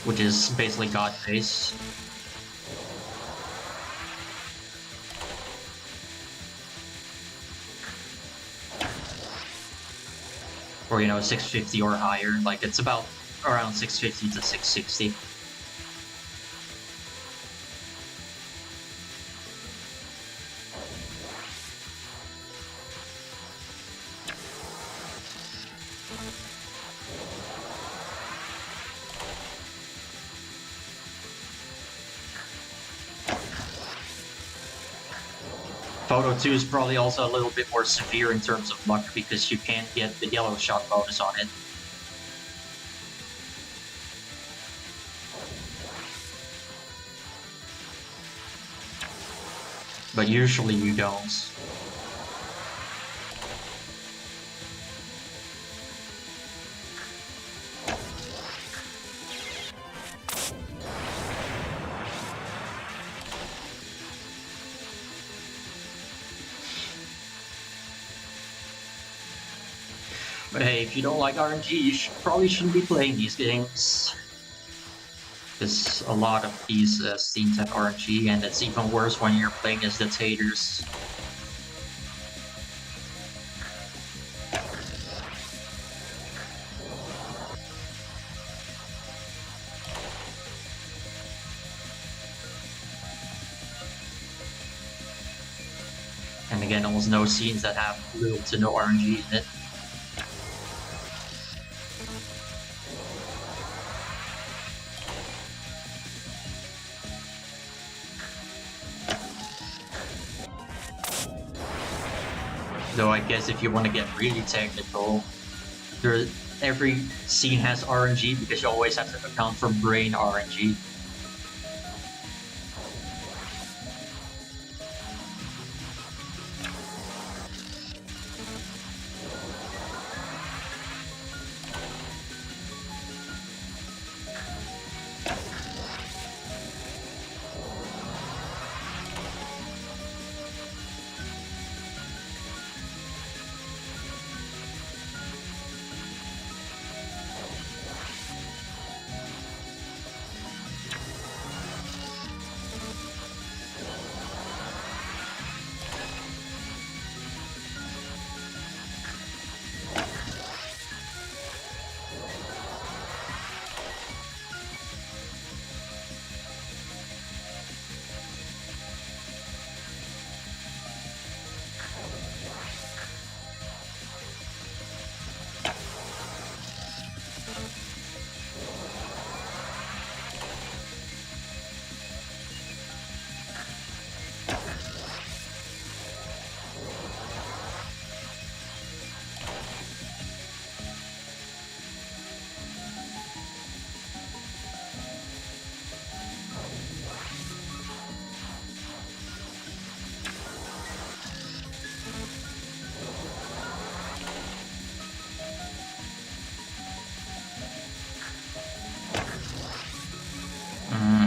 which is basically God face. Or, you know, 650 or higher. Like, it's about around 650 to 660. Photo 2 is probably also a little bit more severe in terms of luck because you can't get the yellow shot bonus on it. But usually you don't. But hey, if you don't like RNG, you probably shouldn't be playing these games. Because a lot of these scenes have RNG, and it's even worse when you're playing as the taters. And again, almost no scenes that have little to no RNG in it. Though I guess if you want to get really technical, every scene has RNG because you always have to account for brain RNG.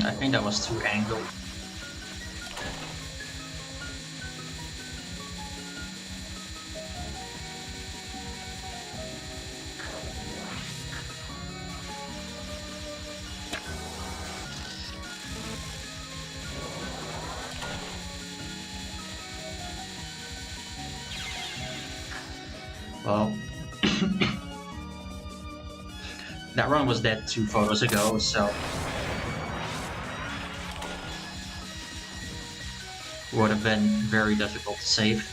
I think that was too angled. Well, that run was dead 2 photos ago, so would have been very difficult to save.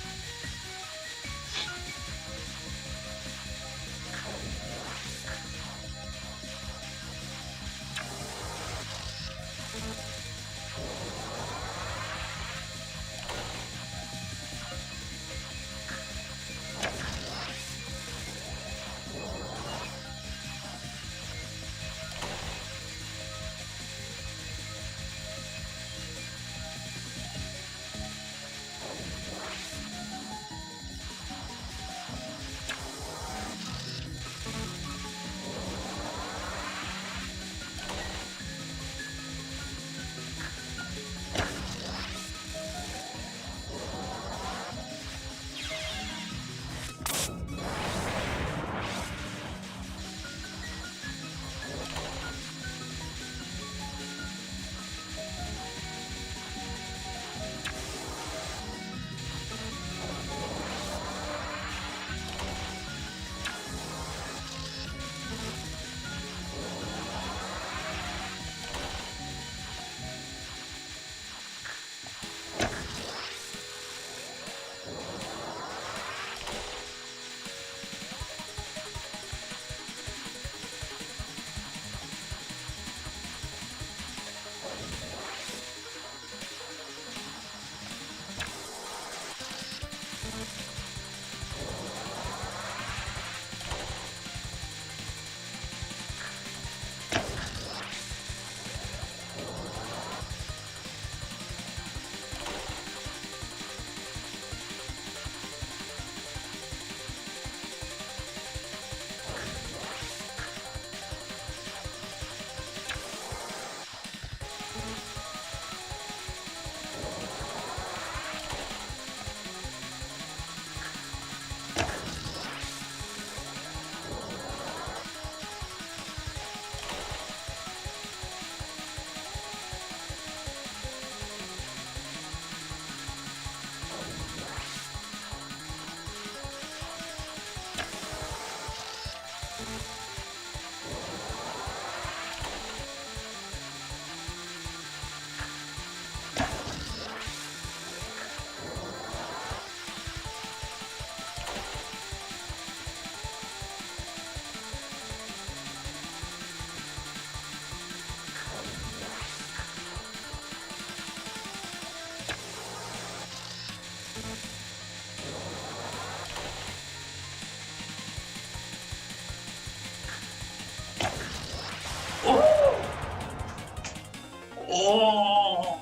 Oh!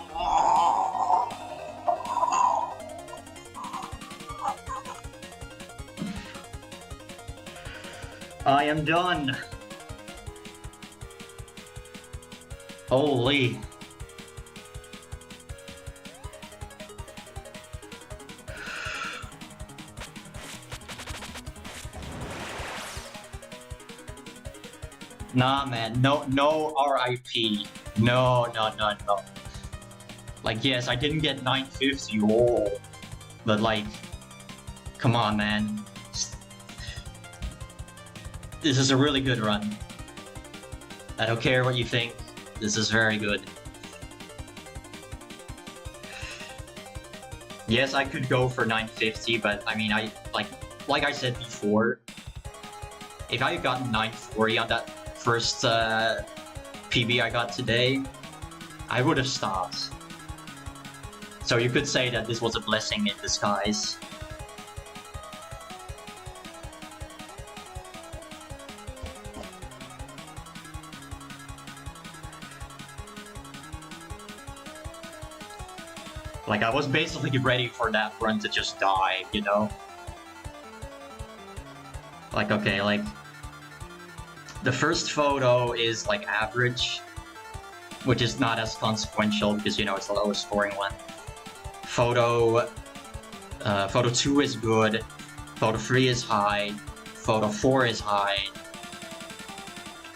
I am done. Holy. Nah, man, no RIP. No. Like, yes, I didn't get 950, but like, come on, man. This is a really good run. I don't care what you think. This is very good. Yes, I could go for 950, but I mean, like I said before, if I had gotten 940 on that first PB I got today, I would have stopped. So you could say that this was a blessing in disguise. Like, I was basically ready for that run to just die, you know? Like, okay, like, the first photo is, like, average, which is not as consequential because, you know, it's the lowest scoring one. Photo 2 is good, photo 3 is high, photo 4 is high,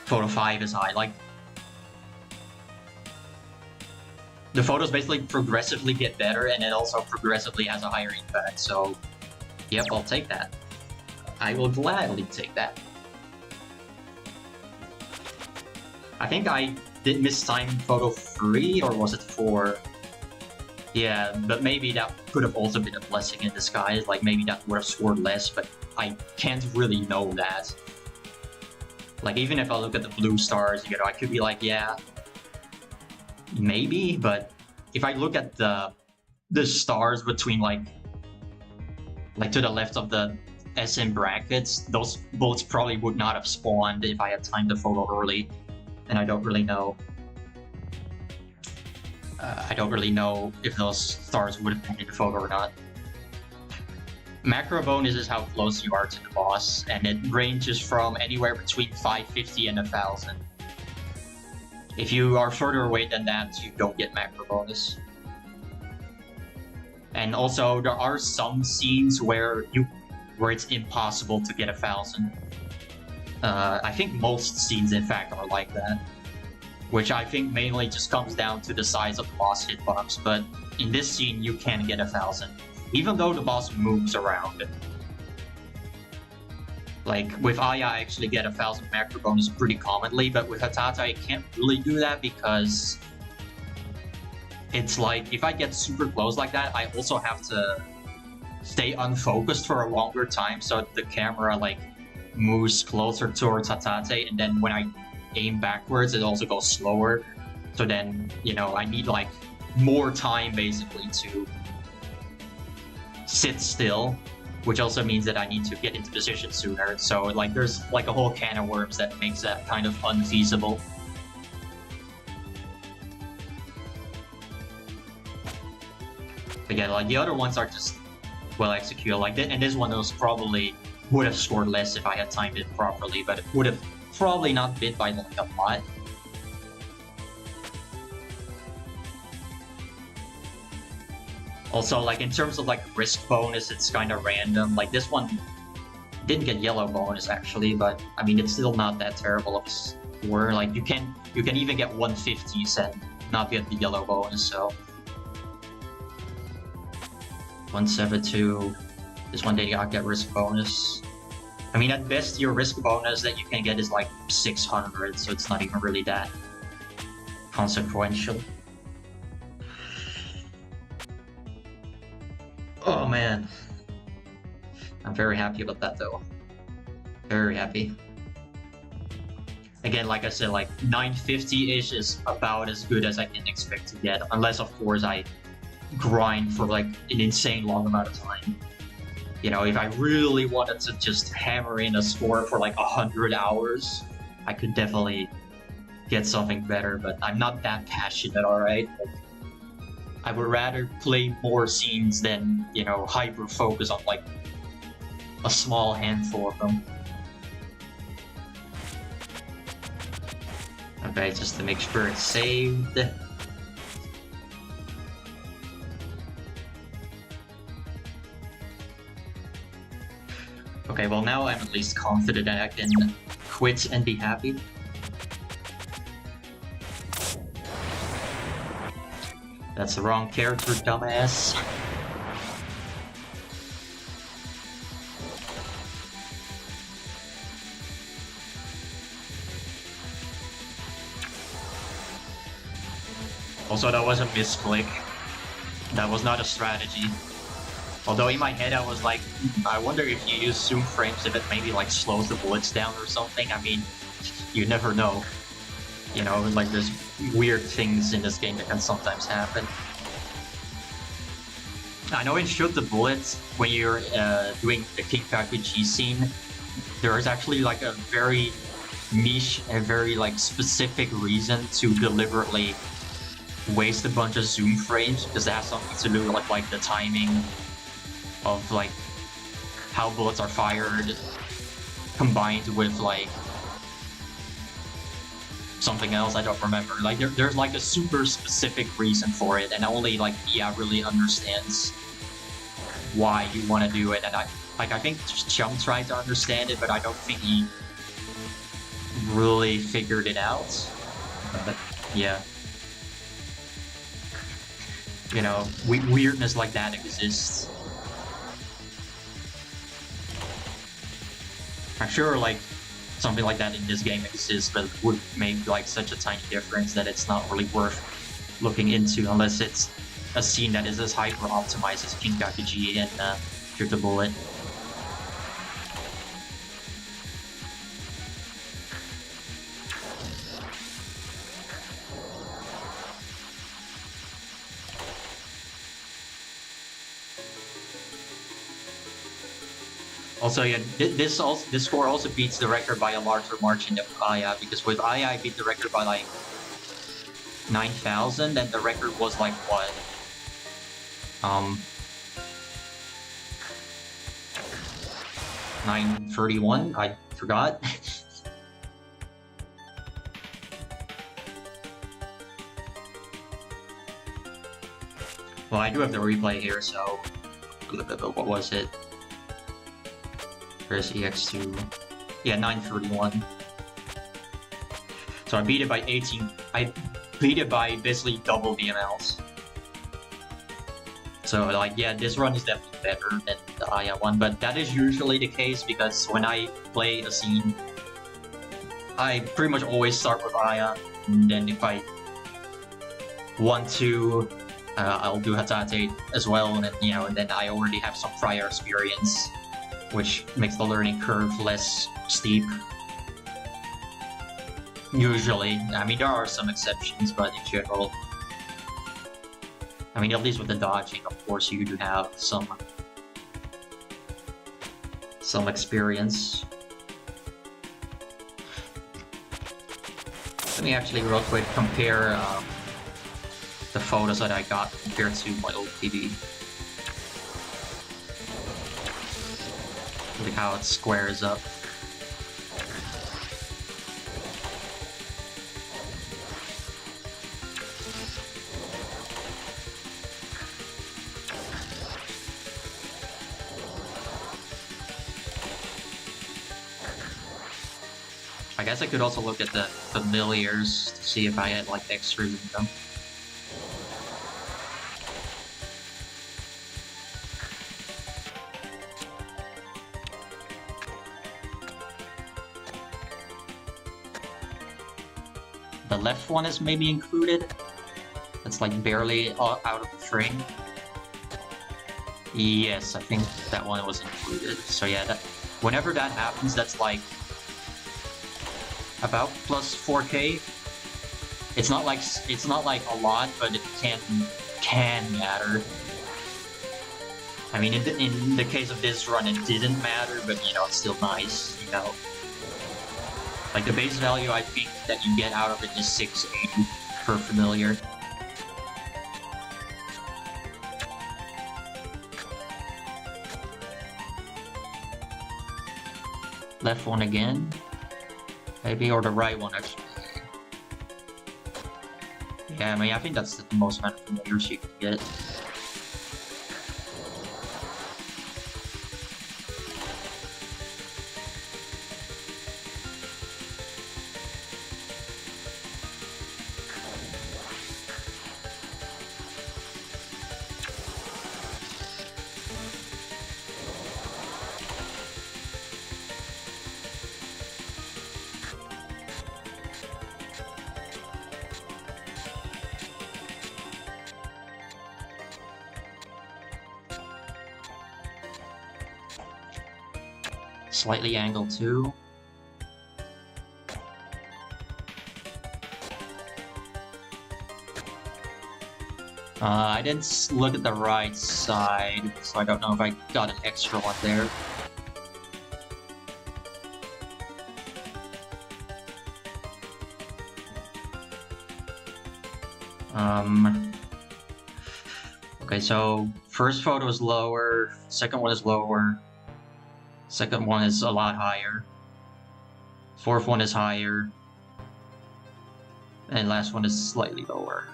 photo 5 is high, like, the photos basically progressively get better, and it also progressively has a higher impact, so yep, I'll take that. I will gladly take that. I think I did miss time photo 3, or was it 4? Yeah, but maybe that could have also been a blessing in disguise, like maybe that would have scored less, but I can't really know that. Like, even if I look at the blue stars, you know, I could be like, yeah, maybe, but if I look at the stars between like to the left of the SM brackets, those bullets probably would not have spawned if I had timed the photo early, and I don't really know. I don't really know if those stars would have been in the photo or not. Macro bonus is how close you are to the boss, and it ranges from anywhere between 550 and 1000. If you are further away than that, you don't get macro bonus. And also, there are some scenes where it's impossible to get 1000. I think most scenes, in fact, are like that. Which I think mainly just comes down to the size of the boss hitbox, but in this scene you can get 1000, even though the boss moves around. Like, with Aya, I actually get 1000 macro bonus pretty commonly, but with Hatata, I can't really do that because it's like, if I get super close like that, I also have to stay unfocused for a longer time, so the camera, like, moves closer towards Hatate, and then when I aim backwards, it also goes slower. So then, you know, I need, like, more time, basically, to sit still, which also means that I need to get into position sooner. So, like, there's, like, a whole can of worms that makes that kind of unfeasible. Again, like, the other ones are just well executed, like, and this one was probably would have scored less if I had timed it properly, but it would have probably not been by, like, a lot. Also, like, in terms of, like, risk bonus, it's kind of random. Like, this one didn't get yellow bonus, actually, but, I mean, it's still not that terrible of a score. Like, you can even get 150s and not get the yellow bonus, so... 172. This one did not get risk bonus. I mean, at best, your risk bonus that you can get is like 600, so it's not even really that consequential. Oh man. I'm very happy about that, though. Very happy. Again, like I said, like 950-ish is about as good as I can expect to get, unless, of course, I grind for like an insane long amount of time. You know, if I really wanted to just hammer in a score for like 100 hours, I could definitely get something better, but I'm not that passionate, alright? Like, I would rather play more scenes than, you know, hyper-focus on, like, a small handful of them. Okay, just to make sure it's saved. Okay, well now I'm at least confident that I can quit and be happy. That's the wrong character, dumbass. Also, that was a misclick. That was not a strategy. Although in my head I was like, I wonder if you use zoom frames if it maybe like slows the bullets down or something. I mean, you never know. You know, like there's weird things in this game that can sometimes happen. I know in Shoot the Bullets, when you're doing the King RPG scene, there is actually like a very niche and very like specific reason to deliberately waste a bunch of zoom frames, because it has something to do with like the timing of like how bullets are fired, combined with like something else I don't remember. Like there's like a super specific reason for it, and only like Mia really understands why you want to do it. And I think Chum tried to understand it, but I don't think he really figured it out. But yeah, you know, weirdness like that exists. I'm sure like something like that in this game exists, but it would make like such a tiny difference that it's not really worth looking into unless it's a scene that is as hyper optimized as King RPG and Shoot the Bullet. Also, yeah, this score also beats the record by a larger margin than Aya, because with Aya I beat the record by like 9,000, and the record was like what? 931? I forgot. Well, I do have the replay here, so what was it? Where's EX-2? Yeah, 931. So I beat it by 18. I beat it by basically double VMLs. So like, yeah, this run is definitely better than the Aya one, but that is usually the case because when I play a scene, I pretty much always start with Aya, and then if I want to, I'll do Hatate as well, and you know, and then I already have some prior experience, which makes the learning curve less steep. Usually. I mean, there are some exceptions, but in general, I mean, at least with the dodging, of course, you do have some experience. Let me actually real quick compare the photos that I got compared to my old PD. Look how it squares up. I guess I could also look at the familiars to see if I had like extras in them. The left one is maybe included. That's like barely out of the frame. Yes, I think that one was included. So yeah, that whenever that happens, that's like about plus 4K. It's not like a lot, but it can matter. I mean, in the case of this run, it didn't matter, but you know, it's still nice, you know. Like the base value I think that you get out of it is 680 per familiar. Left one again, maybe, or the right one actually. Yeah, I mean, I think that's the most amount of familiars you can get. Slightly angled too. I didn't look at the right side, so I don't know if I got an extra one there. Okay, so first photo is lower, second one is lower, second one is a lot higher, fourth one is higher, and last one is slightly lower.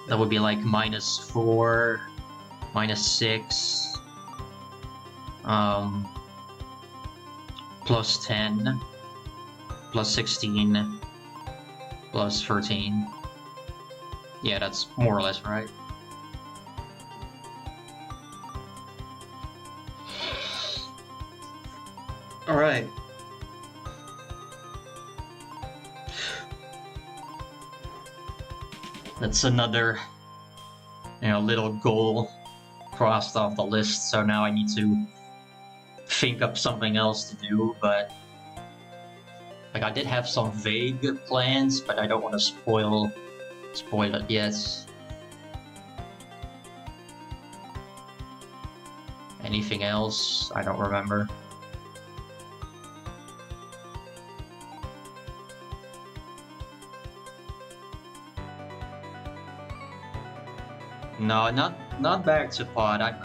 That would be like -4, -6, +10, +16, +13. Yeah, that's more or less right. All right. That's another, little goal crossed off the list. So now I need to think up something else to do, but like I did have some vague plans, but I don't want to spoil it yet. Anything else? I don't remember. No, not back to pod. I'm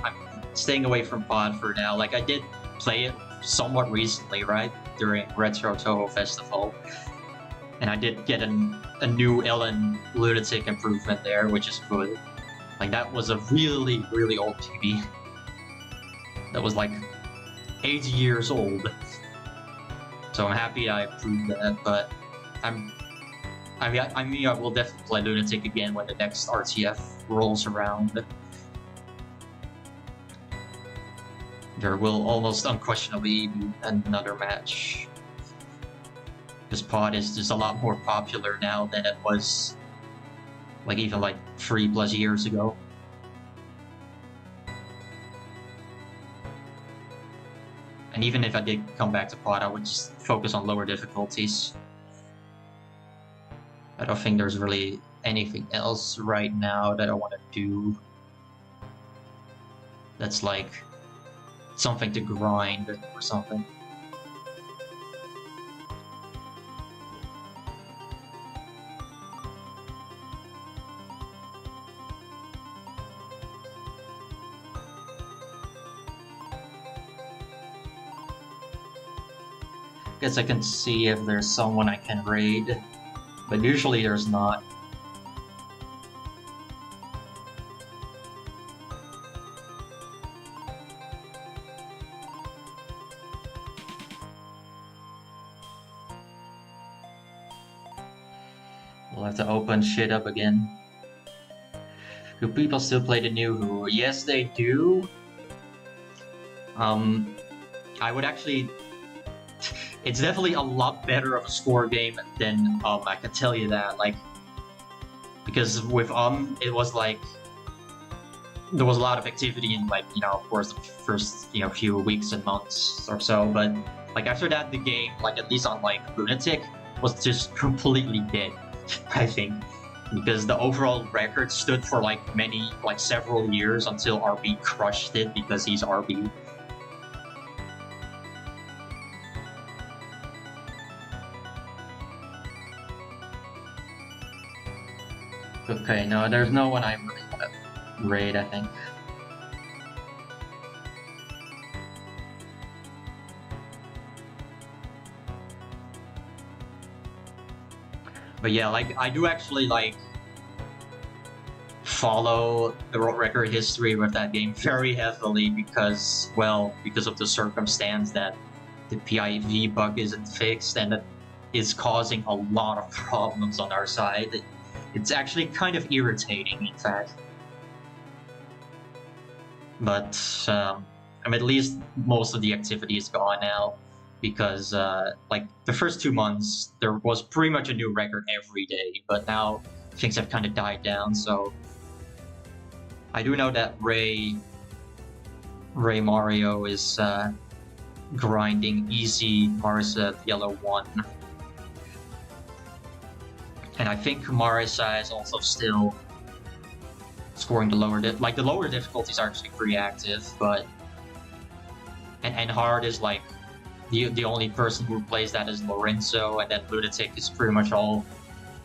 staying away from pod for now. Like I did play it somewhat recently, right, during Retro Toho Festival, and I did get a new Ellen Lunatic improvement there, which is good. Like that was a really, really old TV. That was like 8 years old. So I'm happy I improved that, but I will definitely play Lunatic again when the next RTF rolls around. There will almost unquestionably be another match. Because pod is just a lot more popular now than it was like even like 3+ years ago. And even if I did come back to pod, I would just focus on lower difficulties. I don't think there's really anything else right now that I want to do that's like something to grind or something. Guess I can see if there's someone I can raid, but usually there's not. We'll have to open shit up again. Do people still play the new Who? Yes, they do. I would actually... It's definitely a lot better of a score game than I can tell you that. Like, because with it was like there was a lot of activity in, like, of course the first few weeks and months or so, but like after that the game, like at least on like Lunatic, was just completely dead. I think because the overall record stood for like several years until RB crushed it because he's RB. Okay, no, there's no one I really want to raid, I think. But yeah, like, I do actually, like, follow the world record history with that game very heavily because, well, because of the circumstance that the PIV bug isn't fixed and it is causing a lot of problems on our side. It's actually kind of irritating, in fact. But at least most of the activity is gone now because like the first 2 months there was pretty much a new record every day, but now things have kind of died down. So I do know that Ray Mario is grinding easy Marisa Yellow 1. And I think Marisa is also still scoring the lower the lower difficulties are actually pretty active, but and hard is like the only person who plays that is Lorenzo, and then Lunatic is pretty much all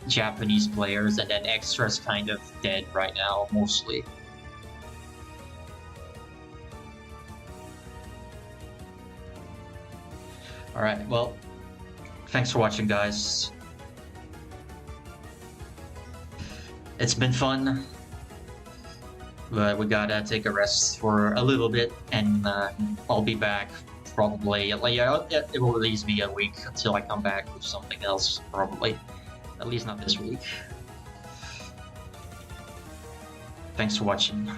Japanese players, and then Extra's kind of dead right now mostly. Alright, well, thanks for watching, guys. It's been fun, but we gotta take a rest for a little bit, and I'll be back probably. It will at least be a week until I come back with something else, probably. At least not this week. Thanks for watching.